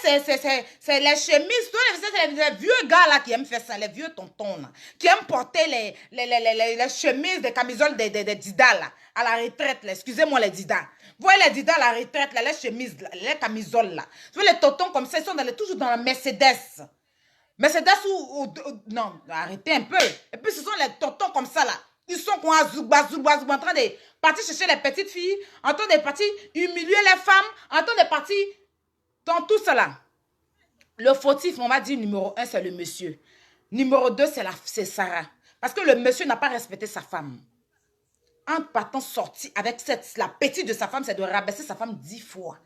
c'est les chemises, c'est les vieux gars là qui aiment faire ça, les vieux tontons là, qui aiment porter les chemises, des camisoles des didas là, à la retraite là, excusez-moi les didas. Vous voyez les didas à la retraite là, les chemises, là, les camisoles là. Vous voyez les tontons comme ça, ils sont toujours dans la Mercedes. Mercedes non, arrêtez un peu. Et puis ce sont les tontons comme ça là. Ils sont en train de partir chercher les petites filles, en train de partir humilier les femmes, en train de partir dans tout cela. Le fautif, on va dire numéro 1, c'est le monsieur. Numéro 2, c'est Sarah. Parce que le monsieur n'a pas respecté sa femme. En partant sortir avec la petite de sa femme, c'est de rabaisser sa femme 10 fois.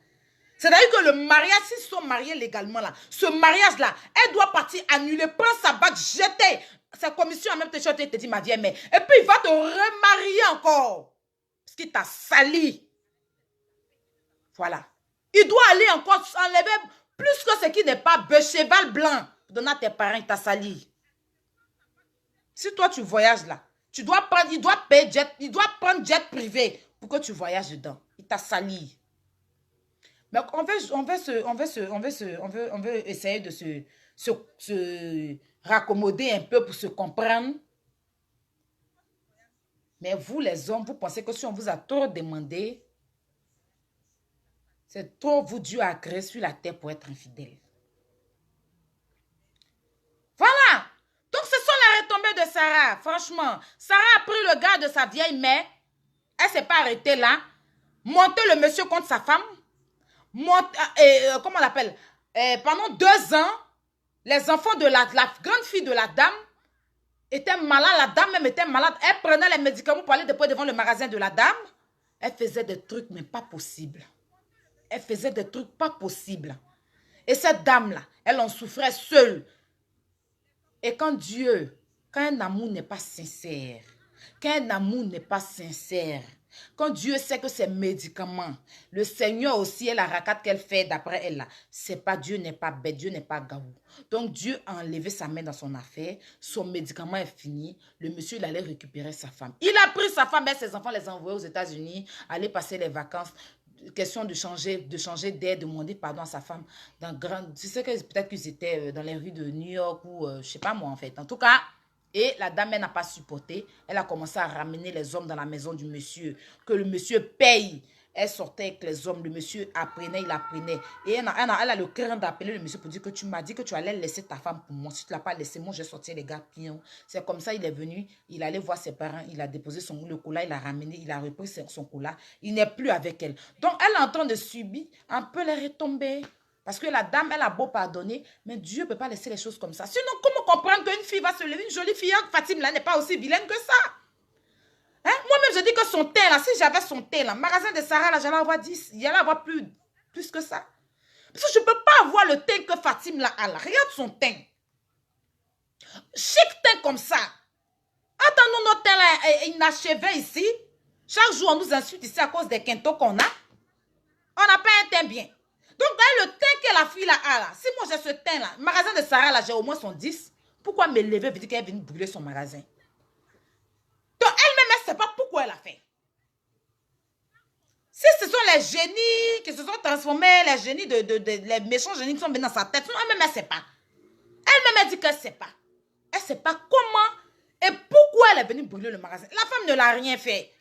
C'est-à-dire que le mariage, s'ils sont mariés légalement, là, ce mariage-là, elle doit partir annuler, prendre sa bague, jeter sa commission en même temps, te dit ma vieille mère. Et puis il va te remarier encore. Parce qu'il t'a sali. Voilà. Il doit aller encore enlever plus que ce qui n'est pas cheval blanc. Donner à tes parents, il t'a sali. Si toi tu voyages là, il doit prendre jet privé pour que tu voyages dedans. Il t'a sali. Mais on veut essayer de se raccommoder un peu pour se comprendre. Mais vous, les hommes, vous pensez que si on vous a trop demandé, c'est trop vous Dieu a créé sur la terre pour être infidèle. Voilà. Donc, ce sont les retombées de Sarah. Franchement, Sarah a pris le gars de sa vieille mère. Elle ne s'est pas arrêtée là. Monter le monsieur contre sa femme. Comment on l'appelle? Pendant 2 ans, les enfants de la grande fille de la dame étaient malades. La dame même était malade. Elle prenait les médicaments pour aller devant le magasin de la dame. Elle faisait des trucs, mais pas possibles. Elle faisait des trucs pas possibles. Et cette dame-là, elle en souffrait seule. Et quand un amour n'est pas sincère, quand Dieu sait que ces médicaments, le Seigneur aussi est la racate qu'elle fait d'après elle là, c'est pas Dieu n'est pas bête, Dieu n'est pas gaou. Donc Dieu a enlevé sa main dans son affaire, son médicament est fini, le monsieur il allait récupérer sa femme. Il a pris sa femme et ses enfants les a envoyés aux États-Unis, aller passer les vacances. Question de changer d'air, de demander pardon à sa femme. Tu sais que peut-être qu'ils étaient dans les rues de New York ou je sais pas moi en fait. En tout cas, et la dame, elle n'a pas supporté. Elle a commencé à ramener les hommes dans la maison du monsieur. Que le monsieur paye. Elle sortait avec les hommes. Le monsieur apprenait, il apprenait. Et elle a le cœur d'appeler le monsieur pour dire que tu m'as dit que tu allais laisser ta femme pour moi. Si tu ne l'as pas laissé, moi, je vais sortir les gars pions. C'est comme ça, il est venu. Il allait voir ses parents. Il a déposé le cola. Il a ramené. Il a repris son cola. Il n'est plus avec elle. Donc, elle est en train de subir un peu les retombées. Parce que la dame, elle a beau pardonner, mais Dieu ne peut pas laisser les choses comme ça. Sinon, comment comprendre qu'une fille va se lever, une jolie fille, Fatim, là, n'est pas aussi vilaine que ça? Hein? Moi-même, je dis que son teint, là, si j'avais son teint, là, magasin de Sarah, là, j'allais avoir 10, il y allait avoir plus que ça. Parce que je ne peux pas avoir le teint que Fatim, là, a. Regarde son teint. Chic teint comme ça. Attends-nous, notre teint, là, inachevé ici. Chaque jour, on nous insulte ici à cause des quintos qu'on a. On n'a pas un teint bien. Donc, le teint que la fille là a là, si moi j'ai ce teint là, le magasin de Sarah là, j'ai au moins son 10, pourquoi me lever veut dire qu'elle est venue brûler son magasin? Donc, elle-même, elle ne sait pas pourquoi elle a fait. Si ce sont les génies qui se sont transformés, les génies les méchants génies qui sont venus dans sa tête, elle-même, elle ne sait pas. Elle-même, elle dit qu'elle ne sait pas. Elle ne sait pas comment et pourquoi elle est venue brûler le magasin. La femme ne l'a rien fait.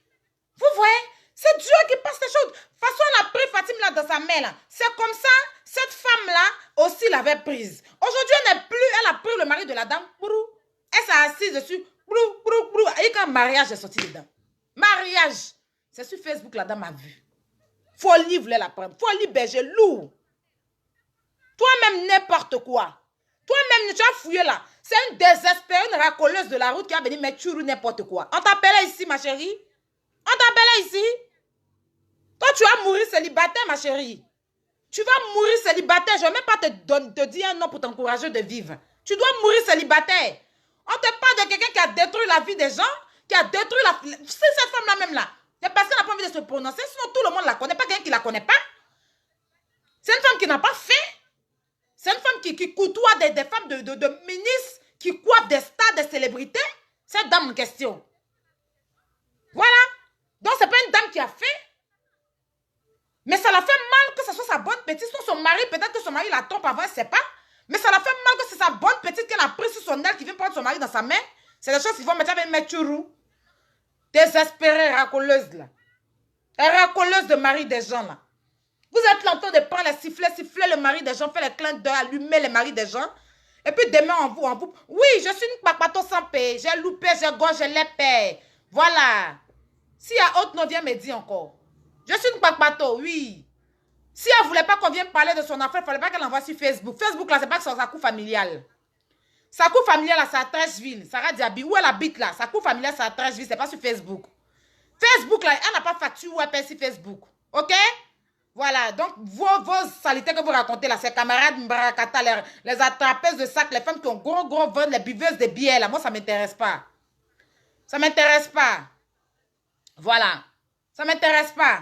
Vous voyez? C'est Dieu qui passe les choses. De toute façon, elle a pris Fatim là dans sa main là. C'est comme ça, cette femme-là aussi l'avait prise. Aujourd'hui, elle n'est plus, elle a pris le mari de la dame. Elle s'est assise dessus. Et quand mariage est sorti dedans. Mariage. C'est sur Facebook, la dame a vu. Folie voulait la prendre. Folie berger, lourd. Toi-même, n'importe quoi. Toi-même, tu as fouillé là. C'est une désespérée, une racoleuse de la route qui a venu mettre sur n'importe quoi. On t'appelait ici, ma chérie. On t'appelait ici. Toi, tu vas mourir célibataire, ma chérie. Tu vas mourir célibataire. Je ne vais même pas te dire un nom pour t'encourager de vivre. Tu dois mourir célibataire. On te parle de quelqu'un qui a détruit la vie des gens, qui a détruit la... C'est cette femme-là même là. C'est parce qu'elle n'a pas envie de se prononcer. Sinon, tout le monde ne la connaît pas. Quelqu'un qui ne la connaît pas. C'est une femme qui n'a pas fait. C'est une femme qui côtoie des femmes de ministres, qui coiffent des stars, des célébrités. Cette dame en question. Voilà. Donc, ce n'est pas une dame qui a fait. Mais ça la fait mal que ce soit sa bonne petite. Sinon, son mari, peut-être que son mari la trompe avant, elle ne sait pas. Mais ça la fait mal que c'est sa bonne petite qu'elle a pris sur son aile, qui vient prendre son mari dans sa main. C'est des choses qui vont mettre avec Meturu. Désespérée, racoleuse, là. Elle racoleuse de mari des gens, là. Vous êtes là en train de prendre les sifflets, siffler le mari des gens, faire les clins d'œil, allumer les maris des gens. Et puis demain, en vous. Oui, je suis une papato sans paix. J'ai loupé, j'ai gorge, j'ai l'épée. Voilà. Si à autre nom vient me dire encore. Je suis une papato, oui. Si elle ne voulait pas qu'on vienne parler de son affaire, il ne fallait pas qu'elle envoie sur Facebook. Facebook, là, c'est pas que c'est sa cour familiale. Sa cour familiale, là, c'est à Trècheville. Sarah Diaby, où elle habite, là. Sa cour familiale, c'est à Trècheville, c'est pas sur Facebook. Facebook, là, elle n'a pas facture où elle paye sur Facebook. OK? Voilà, donc vos saletés que vous racontez là, ces camarades Mbarakata, les attrapeuses de sacs, les femmes qui ont gros ventre, les buveuses de bière, là, moi, ça ne m'intéresse pas. Ça ne m'intéresse pas. Voilà. Ça ne m'intéresse pas.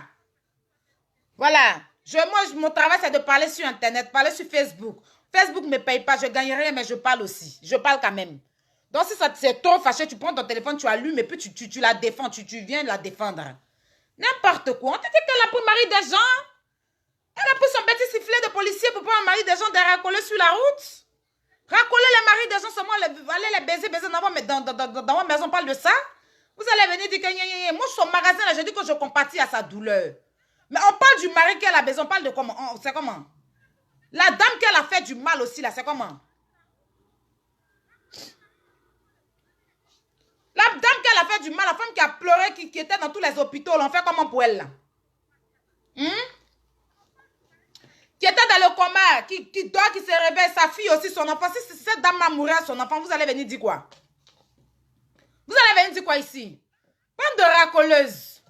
Voilà. Moi, mon travail, c'est de parler sur Internet, parler sur Facebook. Facebook ne me paye pas, je ne gagne rien, mais je parle aussi. Je parle quand même. Donc, si c'est trop fâché, tu prends ton téléphone, tu allumes, et puis tu la défends, tu viens la défendre. N'importe quoi. On te dit qu'elle a pris le mari des gens. Elle a pris son petit sifflet de policier pour prendre le mari des gens de racoler sur la route. Racoler les maris des gens, seulement aller les baiser dans votre maison, on parle de ça. Vous allez venir dire que moi, son magasin, là, je dis que je compatis à sa douleur. Mais on parle du mari qu'elle a besoin, on parle de comment. C'est comment? La dame qu'elle a fait du mal aussi, là, c'est comment? La dame qu'elle a fait du mal, la femme qui a pleuré, qui était dans tous les hôpitaux, on fait comment pour elle, là? Qui était dans le coma, qui dort, qui se réveille, sa fille aussi, son enfant. Si cette dame a mouru à son enfant, vous allez venir dire quoi? Vous allez venir dire quoi ici? Bande de racoleuses.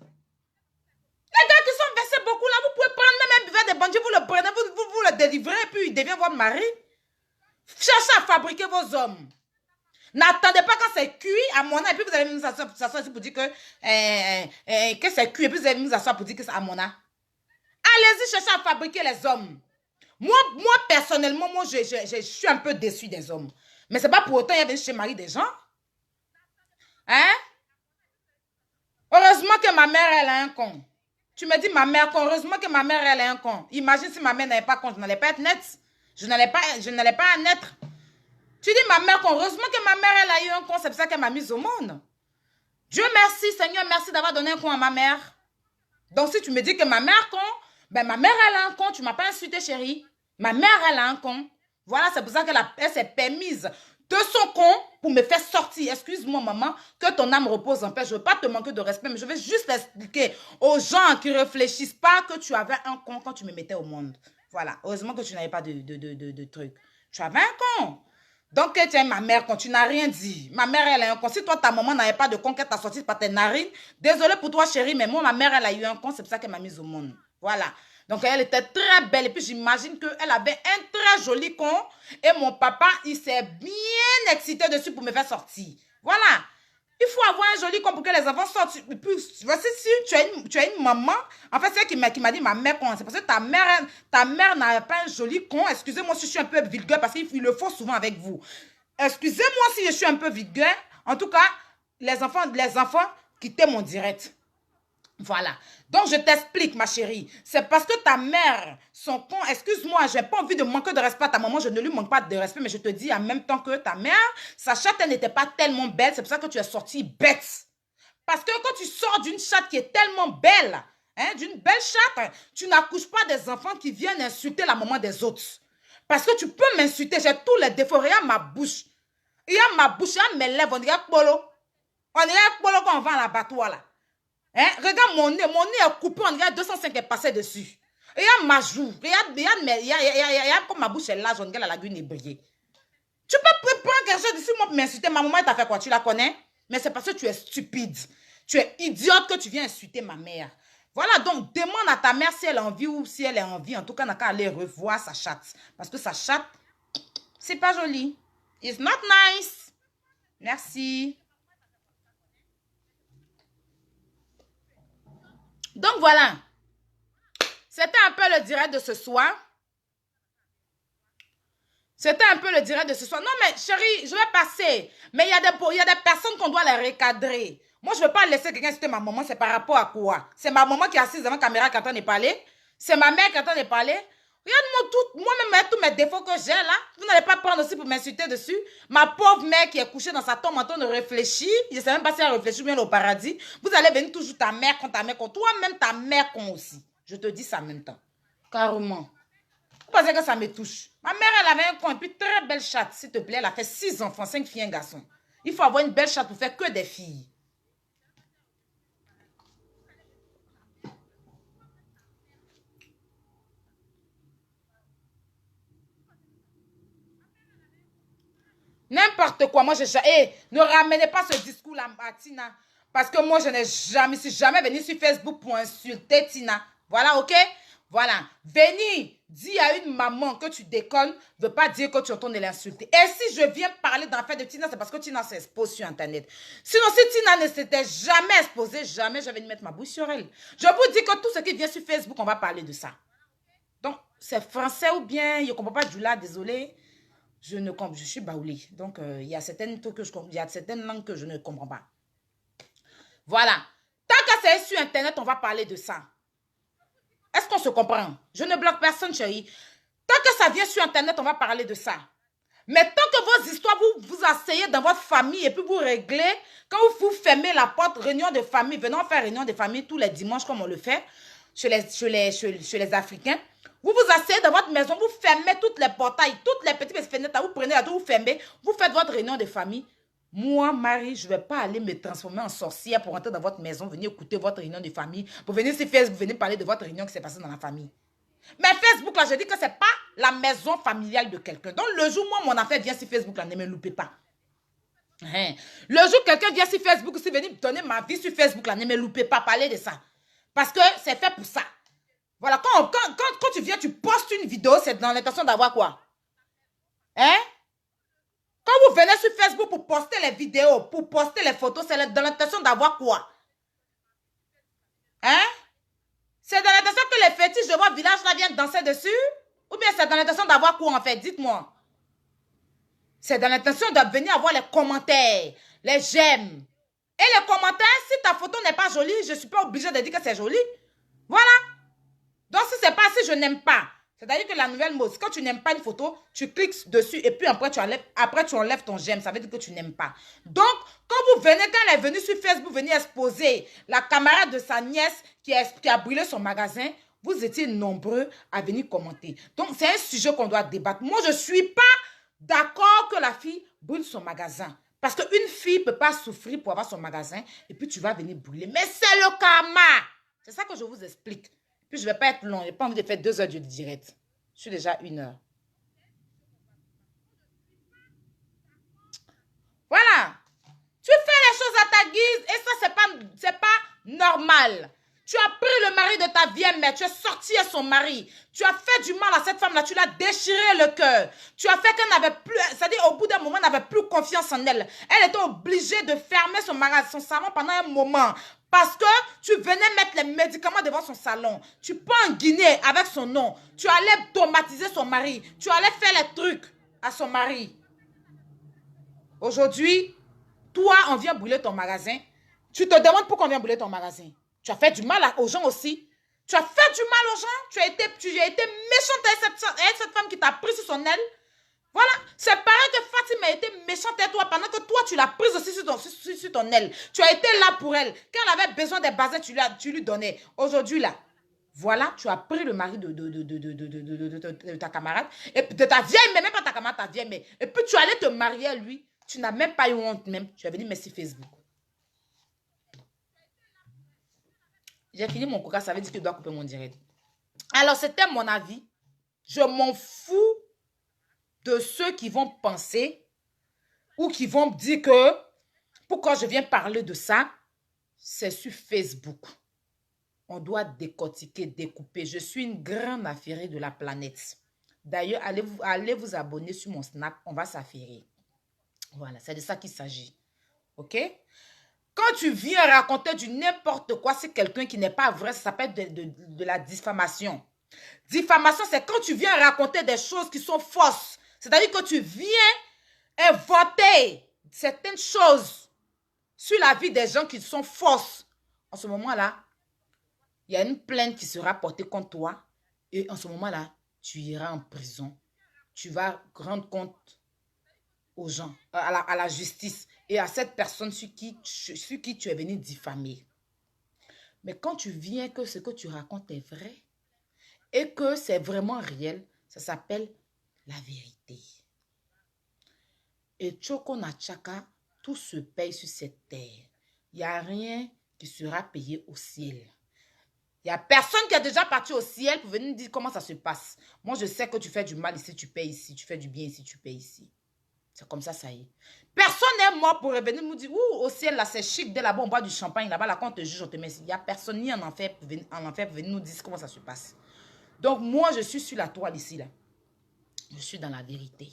Les gars qui sont versés beaucoup là, vous pouvez prendre même un buveur de bandit, vous le prenez, vous le délivrez, et puis il devient votre mari. Cherchez à fabriquer vos hommes. N'attendez pas quand c'est cuit à mon âge, et puis vous allez nous asseoir ici pour dire que c'est cuit, et puis vous allez nous asseoir pour dire que c'est à mon âge. Allez-y chercher à fabriquer les hommes. Moi personnellement, je suis un peu déçue des hommes. Mais c'est pas pour autant qu'il y a chez mari des gens. Hein? Heureusement que ma mère, elle a un con. Tu me dis ma mère con. Heureusement que ma mère, elle a un con. Imagine si ma mère n'avait pas con. Je n'allais pas être nette. Je n'allais pas naître. Tu dis ma mère con. Heureusement que ma mère, elle a eu un con. C'est pour ça qu'elle m'a mise au monde. Dieu merci, Seigneur, merci d'avoir donné un con à ma mère. Donc si tu me dis que ma mère con, ben ma mère, elle a un con. Tu ne m'as pas insulté, chérie. Ma mère, elle a un con. Voilà, c'est pour ça qu'elle s'est permise de son con pour me faire sortir. Excuse-moi, maman, que ton âme repose en paix. Je ne veux pas te manquer de respect, mais je vais juste expliquer aux gens qui ne réfléchissent pas que tu avais un con quand tu me mettais au monde. Voilà. Heureusement que tu n'avais pas de truc. Tu avais un con. Donc, tu es ma mère, quand tu n'as rien dit. Ma mère, elle a un con. Si toi, ta maman n'avait pas de con, qu'elle t'a sorti par tes narines, désolé pour toi, chérie, mais moi, ma mère, elle a eu un con. C'est pour ça qu'elle m'a mise au monde. Voilà. Donc, elle était très belle. Et puis, j'imagine qu'elle avait un très joli con. Et mon papa, il s'est bien excité dessus pour me faire sortir. Voilà. Il faut avoir un joli compte pour que les enfants sortent. Voici, si tu as une maman, en fait, c'est elle qui m'a dit ma mère con. C'est parce que ta mère n'a pas un joli con. Excusez-moi si je suis un peu vulgaire parce qu'il le faut souvent avec vous. Excusez-moi si je suis un peu vulgaire. En tout cas, les enfants, quittez mon direct. Voilà. Donc, je t'explique, ma chérie. C'est parce que ta mère, son con, excuse-moi, je n'ai pas envie de manquer de respect à ta maman. Je ne lui manque pas de respect, mais je te dis en même temps que ta mère, sa chatte, elle n'était pas tellement belle. C'est pour ça que tu es sortie bête. Parce que quand tu sors d'une chatte qui est tellement belle, hein, d'une belle chatte, tu n'accouches pas des enfants qui viennent insulter la maman des autres. Parce que tu peux m'insulter. J'ai tous les défauts. Regarde ma bouche. Regarde ma bouche, regarde mes lèvres. On dirait polo. On dirait polo quand on vend à l'abattoir là. Hein? Regarde mon nez est coupé, on dirait 205 est passé dessus. Regarde ma joue, regarde comme ma bouche est large, on dirait la lagune est brillée. Tu peux prendre quelque chose d'ici, moi, pour m'insulter. Ma maman t'a fait quoi? Tu la connais? Mais c'est parce que tu es stupide. Tu es idiote que tu viens insulter ma mère. Voilà, donc demande à ta mère si elle a envie ou si elle est en vie. En tout cas, n'a qu'à aller revoir sa chatte. Parce que sa chatte, c'est pas joli. It's not nice. Merci. Donc voilà, c'était un peu le direct de ce soir. C'était un peu le direct de ce soir. Non mais chérie, je vais passer. Mais il y a des personnes qu'on doit les recadrer. Moi, je ne veux pas laisser quelqu'un insulter ma maman. C'est par rapport à quoi? C'est ma maman qui est assise devant la caméra qui attend de parler. C'est ma mère qui attend de parler. Regarde-moi moi-même tous mes défauts que j'ai là. Vous n'allez pas prendre aussi pour m'insulter dessus. Ma pauvre mère qui est couchée dans sa tombe en train de réfléchir. Je ne sais même pas si elle réfléchit bien au paradis. Vous allez venir toujours ta mère contre toi-même ta mère con aussi. Je te dis ça en même temps. Carrément. Vous pensez que ça me touche? Ma mère, elle avait un con et puis très belle chatte. S'il te plaît, elle a fait 6 enfants, 5 filles et un garçon. Il faut avoir une belle chatte pour faire que des filles. N'importe quoi. Moi, ne ramenez pas ce discours-là à Tina. Parce que moi, je suis jamais venue sur Facebook pour insulter Tina. Voilà, ok? Voilà. Venir dire à une maman que tu déconnes ne veut pas dire que tu entends de l'insulter. Et si je viens parler d'affaires de Tina, c'est parce que Tina s'expose sur Internet. Sinon, si Tina ne s'était jamais exposée, jamais je vais mettre ma bouche sur elle. Je vous dis que tout ce qui vient sur Facebook, on va parler de ça. Donc, c'est français ou bien, je ne comprends pas du là, désolé. Je suis baoulée. Donc, il y a certaines trucs il y a certaines langues que je ne comprends pas. Voilà. Tant que c'est sur Internet, on va parler de ça. Est-ce qu'on se comprend? Je ne bloque personne, chérie. Tant que ça vient sur Internet, on va parler de ça. Mais tant que vos histoires, vous asseyez dans votre famille et puis vous réglez, quand vous fermez la porte, réunion de famille, venons faire réunion de famille tous les dimanches comme on le fait chez les Africains. Vous vous asseyez dans votre maison, vous fermez toutes les portails, toutes les petites fenêtres, vous prenez la tour, vous fermez, vous faites votre réunion de famille. Moi, Marie, je ne vais pas aller me transformer en sorcière pour entrer dans votre maison, venir écouter votre réunion de famille, pour venir sur Facebook, venir parler de votre réunion qui s'est passée dans la famille. Mais Facebook, là, je dis que ce n'est pas la maison familiale de quelqu'un. Donc, le jour où mon affaire vient sur Facebook, là, ne me loupez pas. Hein? Le jour où quelqu'un vient sur Facebook, si venir donner ma vie sur Facebook, là, ne me loupez pas, parler de ça. Parce que c'est fait pour ça. Voilà, quand tu viens, tu postes une vidéo, c'est dans l'intention d'avoir quoi? Hein? Quand vous venez sur Facebook pour poster les vidéos, pour poster les photos, c'est dans l'intention d'avoir quoi? Hein? C'est dans l'intention que les fétiches de votre village là viennent danser dessus? Ou bien c'est dans l'intention d'avoir quoi en fait? Dites-moi. C'est dans l'intention de venir avoir les commentaires, les j'aime. Et les commentaires, si ta photo n'est pas jolie, je ne suis pas obligée de dire que c'est joli. Voilà. Donc si c'est pas si je n'aime pas, c'est-à-dire que la nouvelle mode, quand tu n'aimes pas une photo, tu cliques dessus et puis après tu enlèves ton j'aime. Ça veut dire que tu n'aimes pas. Donc, quand vous venez, quand elle est venue sur Facebook, venir exposer la camarade de sa nièce qui a brûlé son magasin, vous étiez nombreux à venir commenter. Donc, c'est un sujet qu'on doit débattre. Moi, je ne suis pas d'accord que la fille brûle son magasin. Parce qu'une fille ne peut pas souffrir pour avoir son magasin et puis tu vas venir brûler. Mais c'est le karma. C'est ça que je vous explique. Puis je ne vais pas être long. Je n'ai pas envie de faire 2 heures de direct. Je suis déjà 1 heure. Voilà. Tu fais les choses à ta guise et ça, c'est pas normal. Tu as pris le mari de ta vieille mère, tu es sorti à son mari. Tu as fait du mal à cette femme-là, tu l'as déchiré le cœur. Tu as fait qu'elle n'avait plus, c'est-à-dire au bout d'un moment, elle n'avait plus confiance en elle. Elle était obligée de fermer son salon pendant un moment. Parce que tu venais mettre les médicaments devant son salon. Tu peux en Guinée avec son nom. Tu allais traumatiser son mari. Tu allais faire les trucs à son mari. Aujourd'hui, toi, on vient brûler ton magasin. Tu te demandes pourquoi on vient brûler ton magasin. Tu as fait du mal aux gens aussi. Tu as fait du mal aux gens. Tu as été méchante avec cette femme qui t'a pris sur son aile. Voilà. C'est pareil que Fatima a été méchante avec toi pendant que toi, tu l'as prise aussi sur ton aile. Tu as été là pour elle. Quand elle avait besoin des bazins, tu lui donnais. Aujourd'hui, là, voilà, tu as pris le mari de ta camarade, et de ta vieille mère, même pas ta camarade, ta vieille mère. Et puis tu allais te marier à lui. Tu n'as même pas eu honte même. Tu as venu merci Facebook. J'ai fini mon coca, ça veut dire que je dois couper mon direct. Alors, c'était mon avis. Je m'en fous de ceux qui vont penser ou qui vont me dire que pourquoi je viens parler de ça, c'est sur Facebook. On doit décortiquer, découper. Je suis une grande affairée de la planète. D'ailleurs, allez vous abonner sur mon Snap, on va s'affairer. Voilà, c'est de ça qu'il s'agit. OK? Quand tu viens raconter du n'importe quoi, c'est quelqu'un qui n'est pas vrai, ça s'appelle de la diffamation. Diffamation, c'est quand tu viens raconter des choses qui sont fausses. C'est-à-dire que tu viens inventer certaines choses sur la vie des gens qui sont fausses. En ce moment-là, il y a une plainte qui sera portée contre toi. Et en ce moment-là, tu iras en prison. Tu vas rendre compte aux gens, à la justice et à cette personne sur qui tu es venu diffamer. Mais quand tu viens que ce que tu racontes est vrai et que c'est vraiment réel, ça s'appelle la vérité. Et Choko Nachaka, tout se paye sur cette terre. Il n'y a rien qui sera payé au ciel. Il n'y a personne qui est déjà parti au ciel pour venir dire comment ça se passe. Moi, je sais que tu fais du mal ici, tu payes ici. Tu fais du bien ici, tu payes ici. C'est comme ça y est. Personne n'est mort pour revenir nous dire, ouh, au ciel, là, c'est chic. Dès là-bas, on boit du champagne. Là-bas, là, quand on te juge, on te met ici. Il n'y a personne ni en enfer pour venir nous dire comment ça se passe. Donc, moi, je suis sur la toile ici, là. Je suis dans la vérité.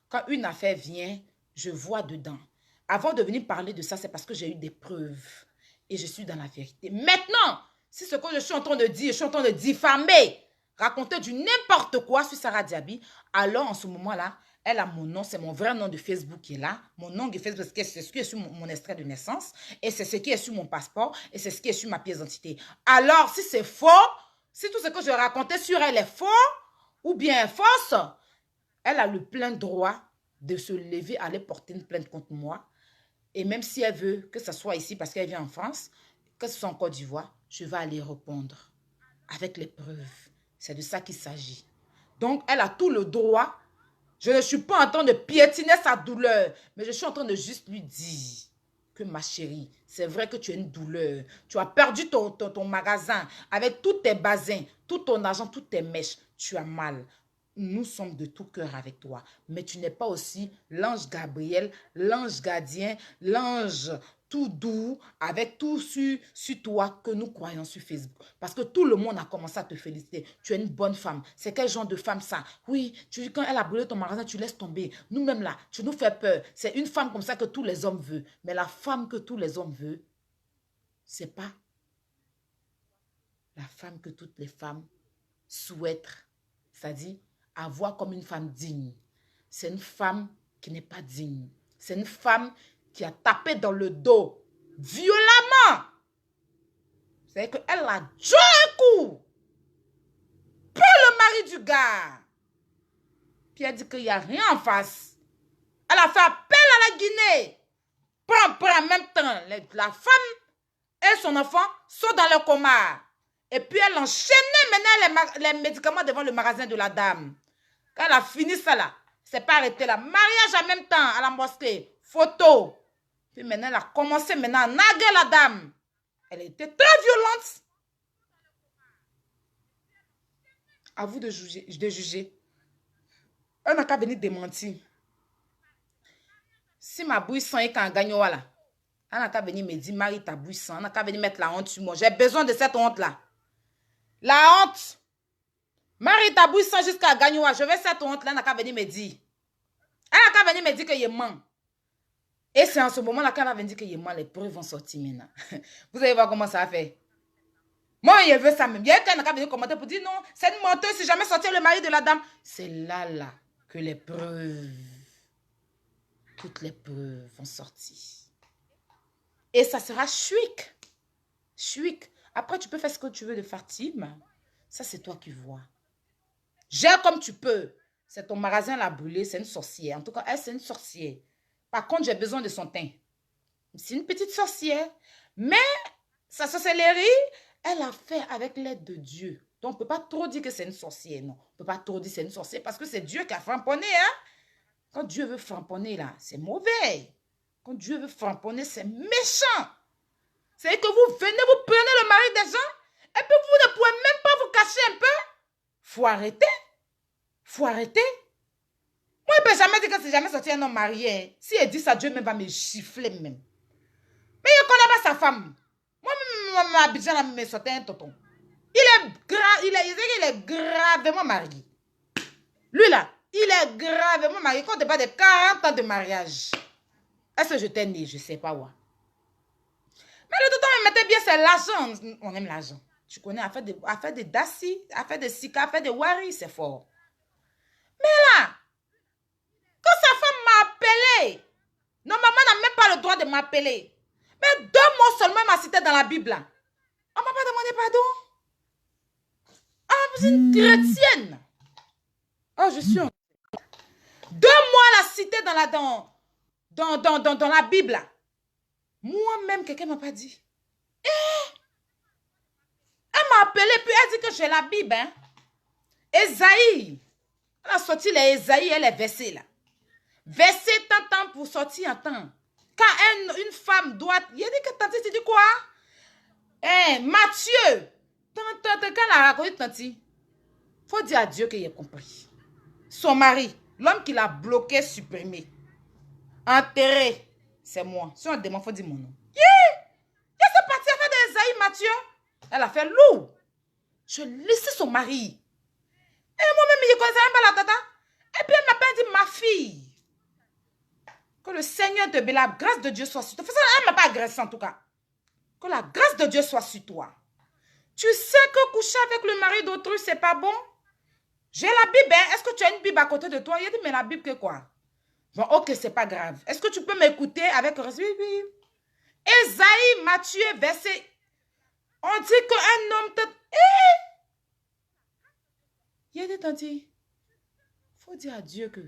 Quand une affaire vient, je vois dedans. Avant de venir parler de ça, c'est parce que j'ai eu des preuves. Et je suis dans la vérité. Maintenant, si ce que je suis en train de dire, je suis en train de diffamer, raconter du n'importe quoi sur Sarah Diaby, alors en ce moment-là, elle a mon nom, c'est mon vrai nom de Facebook qui est là. Mon nom de Facebook, c'est ce qui est sur mon extrait de naissance. Et c'est ce qui est sur mon passeport. Et c'est ce qui est sur ma pièce d'identité. Alors, si c'est faux, si tout ce que je racontais sur elle est faux, ou bien fausse, elle a le plein droit de se lever, aller porter une plainte contre moi. Et même si elle veut que ce soit ici parce qu'elle vient en France, que ce soit en Côte d'Ivoire, je vais aller répondre avec les preuves. C'est de ça qu'il s'agit. Donc, elle a tout le droit. Je ne suis pas en train de piétiner sa douleur, mais je suis en train de juste lui dire que ma chérie, c'est vrai que tu as une douleur. Tu as perdu ton magasin avec tous tes bazins, tout ton argent, toutes tes mèches. Tu as mal. Nous sommes de tout cœur avec toi. Mais tu n'es pas aussi l'ange Gabriel, l'ange gardien, l'ange tout doux, avec tout sur toi que nous croyons sur Facebook. Parce que tout le monde a commencé à te féliciter. Tu es une bonne femme. C'est quel genre de femme ça? Oui, quand elle a brûlé ton magasin, tu laisses tomber. Nous-mêmes là, tu nous fais peur. C'est une femme comme ça que tous les hommes veulent. Mais la femme que tous les hommes veulent, c'est pas la femme que toutes les femmes souhaitent. C'est-à-dire avoir comme une femme digne. C'est une femme qui n'est pas digne. C'est une femme qui a tapé dans le dos violemment. C'est-à-dire qu'elle a joué un coup pour le mari du gars. Puis elle dit qu'il n'y a rien en face. Elle a fait appel à la Guinée. En même temps, la femme et son enfant sont dans le coma. Et puis elle enchaînait maintenant les médicaments devant le magasin de la dame. Quand elle a fini ça là, c'est pas arrêté là. Mariage en même temps à la mosquée. Photo. Puis maintenant, elle a commencé maintenant à naguer la dame. Elle était très violente. À vous de juger. Elle n'a qu'à venir démentir. Si ma bouille sent quand gagne là, On n'a qu'à venir me dire, Marie Tabouissan, on n'a qu'à venir mettre la honte sur moi. J'ai besoin de cette honte-là. La honte. Marie Tabouissan jusqu'à Gagnoua. Je veux cette honte-là, on n'a qu'à venir me dire. On n'a qu'à venir me dire que je mens. Et c'est en ce moment-là qu'elle va venir dire que je mens. Les preuves vont sortir maintenant. Vous allez voir comment ça va faire. Moi, je veux ça même. Il y a quelqu'un qui a venu commenter pour dire non, c'est une menteuse, c'est jamais sorti le mari de la dame. C'est là que les preuves, toutes les preuves vont sortir. Et ça sera chouic. Chouic. Après, tu peux faire ce que tu veux de Fatim. Ça, c'est toi qui vois. Gère comme tu peux. C'est ton magasin l'a brûlé, c'est une sorcière. En tout cas, elle, c'est une sorcière. Par contre, j'ai besoin de son teint. C'est une petite sorcière. Mais, sa sorcellerie, elle a fait avec l'aide de Dieu. Donc, on ne peut pas trop dire que c'est une sorcière, non. On ne peut pas trop dire que c'est une sorcière parce que c'est Dieu qui a framponné, hein. Quand Dieu veut framponner, là, c'est mauvais. Quand Dieu veut framponner, c'est méchant. C'est que vous venez, vous prenez le mari des gens et puis vous ne pouvez même pas vous cacher un peu. Faut arrêter. Faut arrêter. Moi, je ne peux jamais dire que c'est jamais sorti un homme marié. Si elle dit ça, Dieu même va me gifler même. Mais il ne connaît pas sa femme. Moi, Abidjan me sortait un tonton. Il est gravement marié. Lui là, il est gravement marié. Quand on parle de 40 ans de mariage. Est-ce que je t'ai né? Je ne sais pas où. Mais le tonton me mettait bien, c'est l'argent. On aime l'argent. Tu connais, affaire de Dassi, affaire de Sika, affaire de Wari, c'est fort. Mais là, quand sa femme m'a appelé, non, maman n'a même pas le droit de m'appeler. Mais 2 mots seulement m'a cité dans la Bible. Là. On ne m'a pas demandé pardon. Ah, vous êtes une chrétienne. Oh, je suis... 2 mots elle a cité dans la Bible. Là. Moi-même, quelqu'un ne m'a pas dit. Elle m'a appelé, puis elle dit que j'ai la Bible. Hein. Esaïe. Elle a sorti les Esaïe, elle est versée là. Versé tant pour sortir en temps. Quand une femme doit... Il a dit que Tanti, tu dis quoi? Matthieu. Quand elle a raconté Tanti, il faut dire à Dieu qu'il a compris. Son mari, l'homme qui l'a bloqué, supprimé, enterré, c'est moi. Si on demande, il faut dire mon nom. Elle s'est partie à faire des Esaïe, Matthieu. Elle a fait lourd. Je laissais son mari. Et moi-même, je ne connaissais même pas la tata. Et puis elle m'a dit, ma fille, que le Seigneur te bénisse, la grâce de Dieu soit sur toi. Elle ne m'a pas agressé en tout cas. Que la grâce de Dieu soit sur toi. Tu sais que coucher avec le mari d'autrui, c'est pas bon? J'ai la Bible, hein? Est-ce que tu as une Bible à côté de toi? Il a dit, mais la Bible que quoi? Bon, ok, c'est pas grave. Est-ce que tu peux m'écouter avec respect? Oui. Esaïe, Matthieu, verset. On dit qu'un homme te... Il a dit, Tanti, il faut dire à Dieu que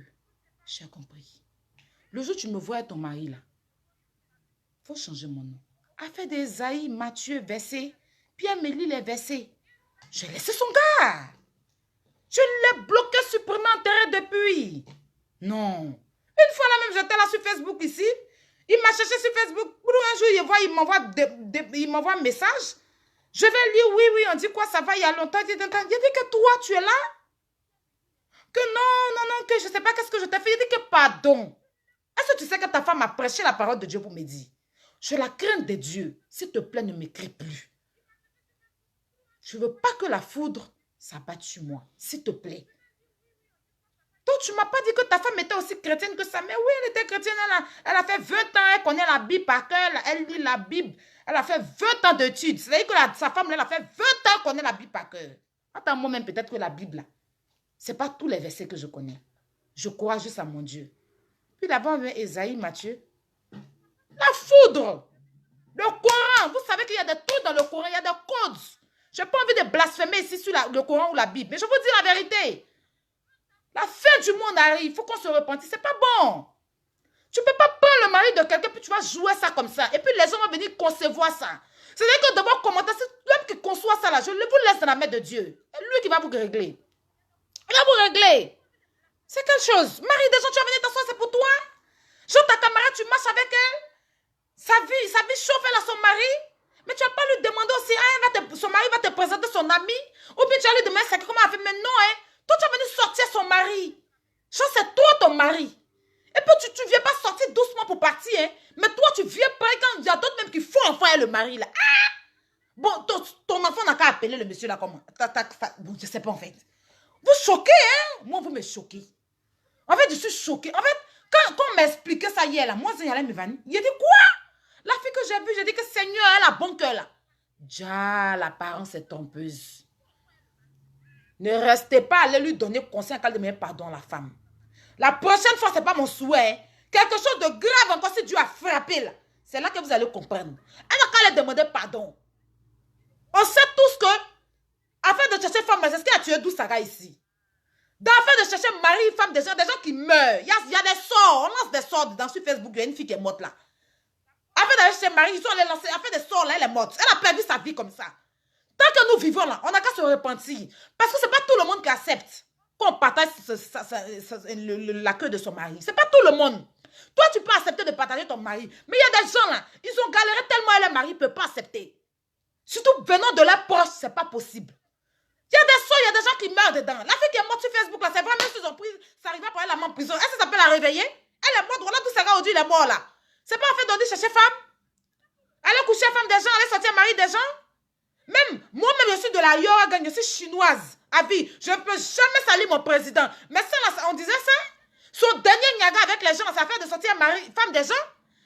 j'ai compris. Le jour où tu me vois avec ton mari là, il faut changer mon nom. A fait des Esaïe, Matthieu, versets. Puis elle me lit les versets. J'ai laissé son gars. Je l'ai bloqué, supprimé, enterré depuis. Non. Une fois là même, j'étais là sur Facebook ici. Il m'a cherché sur Facebook. Pour un jour, il m'envoie un message. Je vais lire, oui, on dit quoi, ça va, il y a longtemps. Il dit que toi, tu es là. Que non, que je ne sais pas qu'est-ce que je t'ai fait. Il dit que pardon. Est-ce que tu sais que ta femme a prêché la parole de Dieu pour me dire? Je la crains de Dieu. S'il te plaît, ne m'écris plus. Je ne veux pas que la foudre s'abatte sur moi. S'il te plaît. Donc, tu ne m'as pas dit que ta femme était aussi chrétienne que ça. Mais oui, elle était chrétienne. Elle a fait 20 ans. Elle connaît la Bible par cœur. Elle lit la Bible. Elle a fait 20 ans d'études. C'est-à-dire que sa femme, elle a fait 20 ans. Elle connaît la Bible par cœur. Attends, moi-même, peut-être que la Bible, ce n'est pas tous les versets que je connais. Je crois juste à mon Dieu. Puis d'abord, on vient Esaïe, Matthieu. La foudre. Le Coran. Vous savez qu'il y a des trucs dans le Coran. Il y a des codes. Je n'ai pas envie de blasphémer ici sur le Coran ou la Bible. Mais je vous dis la vérité. La fin du monde arrive. Il faut qu'on se repentisse. Ce n'est pas bon. Tu ne peux pas prendre le mari de quelqu'un puis tu vas jouer ça comme ça. Et puis les gens vont venir concevoir ça. C'est-à-dire que d'abord commenter, c'est l'homme qui conçoit ça là. Je vous laisse dans la main de Dieu. C'est lui qui va vous régler. Il va vous régler. C'est quelque chose. Marie des gens, tu vas venir t'asseoir, c'est pour toi. Genre ta camarade, tu marches avec elle. Sa vie chauffe, elle a son mari. Mais tu ne vas pas lui demander aussi, son mari va te présenter son ami. Ou bien tu vas lui demander, c'est comment elle fait. Mais non, hein. Toi, tu vas venir sortir son mari. Genre, c'est toi ton mari. Et puis tu viens pas sortir doucement pour partir, hein. Mais toi, tu viens pas quand il y a d'autres même qui font enfant et le mari, là. Ah! Bon, ton enfant n'a qu'à appeler le monsieur, là, comment? Bon, je sais pas, en fait. Vous choquez, hein? Moi, vous me choquez. En fait, je suis choquée. En fait, quand on m'expliquait ça hier, là, moi, j'allais me vanner. Il a dit quoi? La fille que j'ai vue, j'ai dit que Seigneur, elle a bon cœur, là. Déjà, l'apparence est trompeuse. Ne restez pas à aller lui donner conseil qu'elle demande pardon à la femme. La prochaine fois, ce n'est pas mon souhait. Quelque chose de grave encore, si Dieu a frappé, là. C'est là que vous allez comprendre. Elle n'a qu'à aller demander pardon. On sait tous que, afin de chercher femme, c'est ce qui a tué Doussara ici. Dans l'affaire de chercher mari, femme, des gens qui meurent. Il y a des sorts. On lance des sorts dedans sur Facebook. Il y a une fille qui est morte là. Afin d'aller chercher mari, ils sont allés lancer. Afin des sorts là, elle est morte. Elle a perdu sa vie comme ça. Tant que nous vivons là, on n'a qu'à se repentir. Parce que ce n'est pas tout le monde qui accepte qu'on partage la queue de son mari. Ce n'est pas tout le monde. Toi, tu peux accepter de partager ton mari. Mais il y a des gens là, ils ont galéré tellement et le mari ne peut pas accepter. Surtout venant de leur poche, ce n'est pas possible. Il y a des soins, il y a des gens qui meurent dedans. La fille qui est morte sur Facebook, là, c'est vrai, même s'ils ont pris, ça arrivait pour elle la main en prison. Est-ce que ça peut la réveiller? Elle est morte, voilà, tout ça aujourd'hui, il est mort là. C'est pas en fait d'aller chercher femme. Aller coucher femme des gens, aller sortir mari des gens. Même, moi-même, je suis de la Yoga Gang, je suis chinoise, à vie. Je ne peux jamais salir mon président. Mais ça, là, on disait ça. Son dernier niaga avec les gens, ça fait de sortir mari, femme des gens.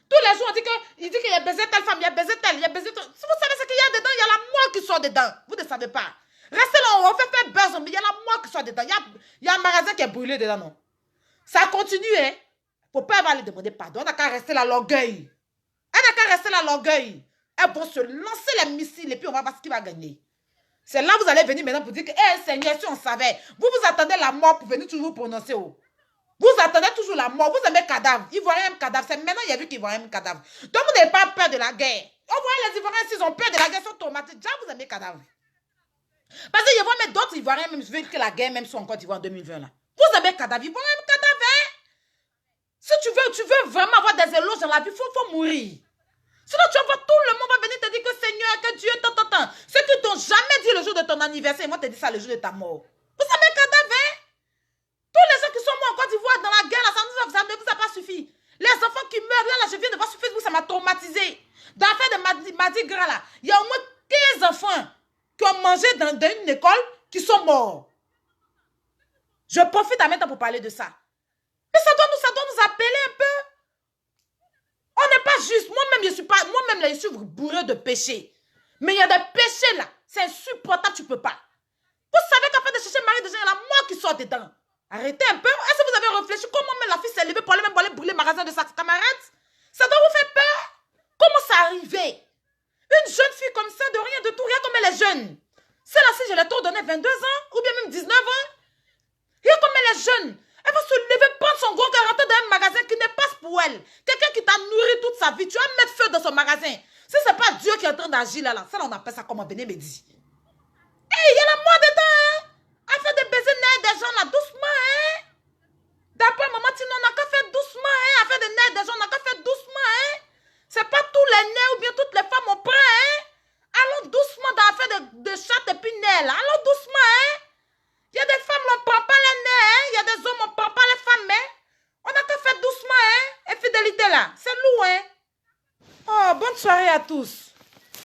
Tous les jours, on dit qu'il a baisé telle femme, il a baisé telle, il a baisé telle. Si vous savez ce qu'il y a dedans, il y a la mort qui sort dedans. Vous ne savez pas. Restez là, on fait faire buzz, mais il y a la mort qui sort dedans. Il y a un magasin qui est brûlé dedans, non? Ça continue, hein? Il ne faut pas avoir aller demander pardon. On n'a qu'à rester là, l'orgueil. Elle n'a qu'à rester là, l'orgueil. Elles vont se lancer les missiles et puis on va voir ce qui va gagner. C'est là que vous allez venir maintenant pour dire que, hé, Seigneur, si on savait, vous attendez la mort pour venir toujours prononcer. Oh. Vous attendez toujours la mort. Vous aimez cadavre. Ivoirien cadavre. C'est maintenant qu'il y a vu qu'Ivoirien cadavre. Donc vous n'avez pas peur de la guerre. On voit les Ivoiriens, s'ils ont peur de la guerre, ils sont traumatisés. Déjà, vous aimez cadavre. Parce qu'il y a même d'autres Ivoiriens, même veulent que la guerre même soit en Côte d'Ivoire en 2020. Là. Vous avez cadavre. Ivoirien cadavre. Hein? Si tu veux vraiment avoir des éloges dans la vie, il faut mourir. Sinon, tu vas voir, tout le monde va venir te dire que Seigneur, que Dieu, tant. Ceux qui t'ont jamais dit le jour de ton anniversaire, ils vont te dire ça le jour de ta mort. Vous savez, cadavre, hein? Tous les gens qui sont morts en Côte d'Ivoire dans la guerre, là, ça ne vous a pas suffi. Les enfants qui meurent, là, je viens de voir sur Facebook, ça m'a traumatisé. Dans l'affaire de Mardi Gras, là, il y a au moins 15 enfants qui ont mangé dans une école qui sont morts. Je profite à maintenant pour parler de ça. Mais ça doit nous appeler un peu. On n'est pas juste. Moi-même, je suis bourré de péchés. Mais il y a des péchés là. C'est insupportable, tu ne peux pas. Vous savez qu'en fait de chercher mari de gens, il y a la mort qui sort dedans. Arrêtez un peu. Est-ce que vous avez réfléchi comment même la fille s'est levée pour aller brûler le magasin de sa camarade? Ça doit vous faire peur. Comment ça arrivé? Une jeune fille comme ça, de rien, de tout, rien comme elle est jeune. Celle-là, si je l'ai tôt donné 22 ans, ou bien même 19 ans, rien comme elle est jeune. Elle va se lever, prendre son gros cœur, rentrer dans un magasin qui n'est pas pour elle. Quelqu'un qui t'a nourri toute sa vie, tu vas mettre feu dans son magasin. Si ce n'est pas Dieu qui est en train d'agir là, ça on appelle ça comment venez me dire. Hé, il y a la mort dedans, hein. Afin de baiser les des gens là, doucement, hein. D'après maman, sinon on n'a qu'à faire doucement, hein. Afin de naître des gens, on n'a qu'à faire doucement, hein. C'est pas tous les nez ou bien toutes les femmes on prend, hein. Allons doucement dans l'affaire de chatte et puis nez là. Allons doucement, hein. Il y a des femmes, on ne prend pas les nez, hein. Il y a des hommes, on ne prend pas les femmes, hein. On n'a qu'à faire doucement, hein. Infidélité là, c'est lourd, hein. Oh, bonne soirée à tous.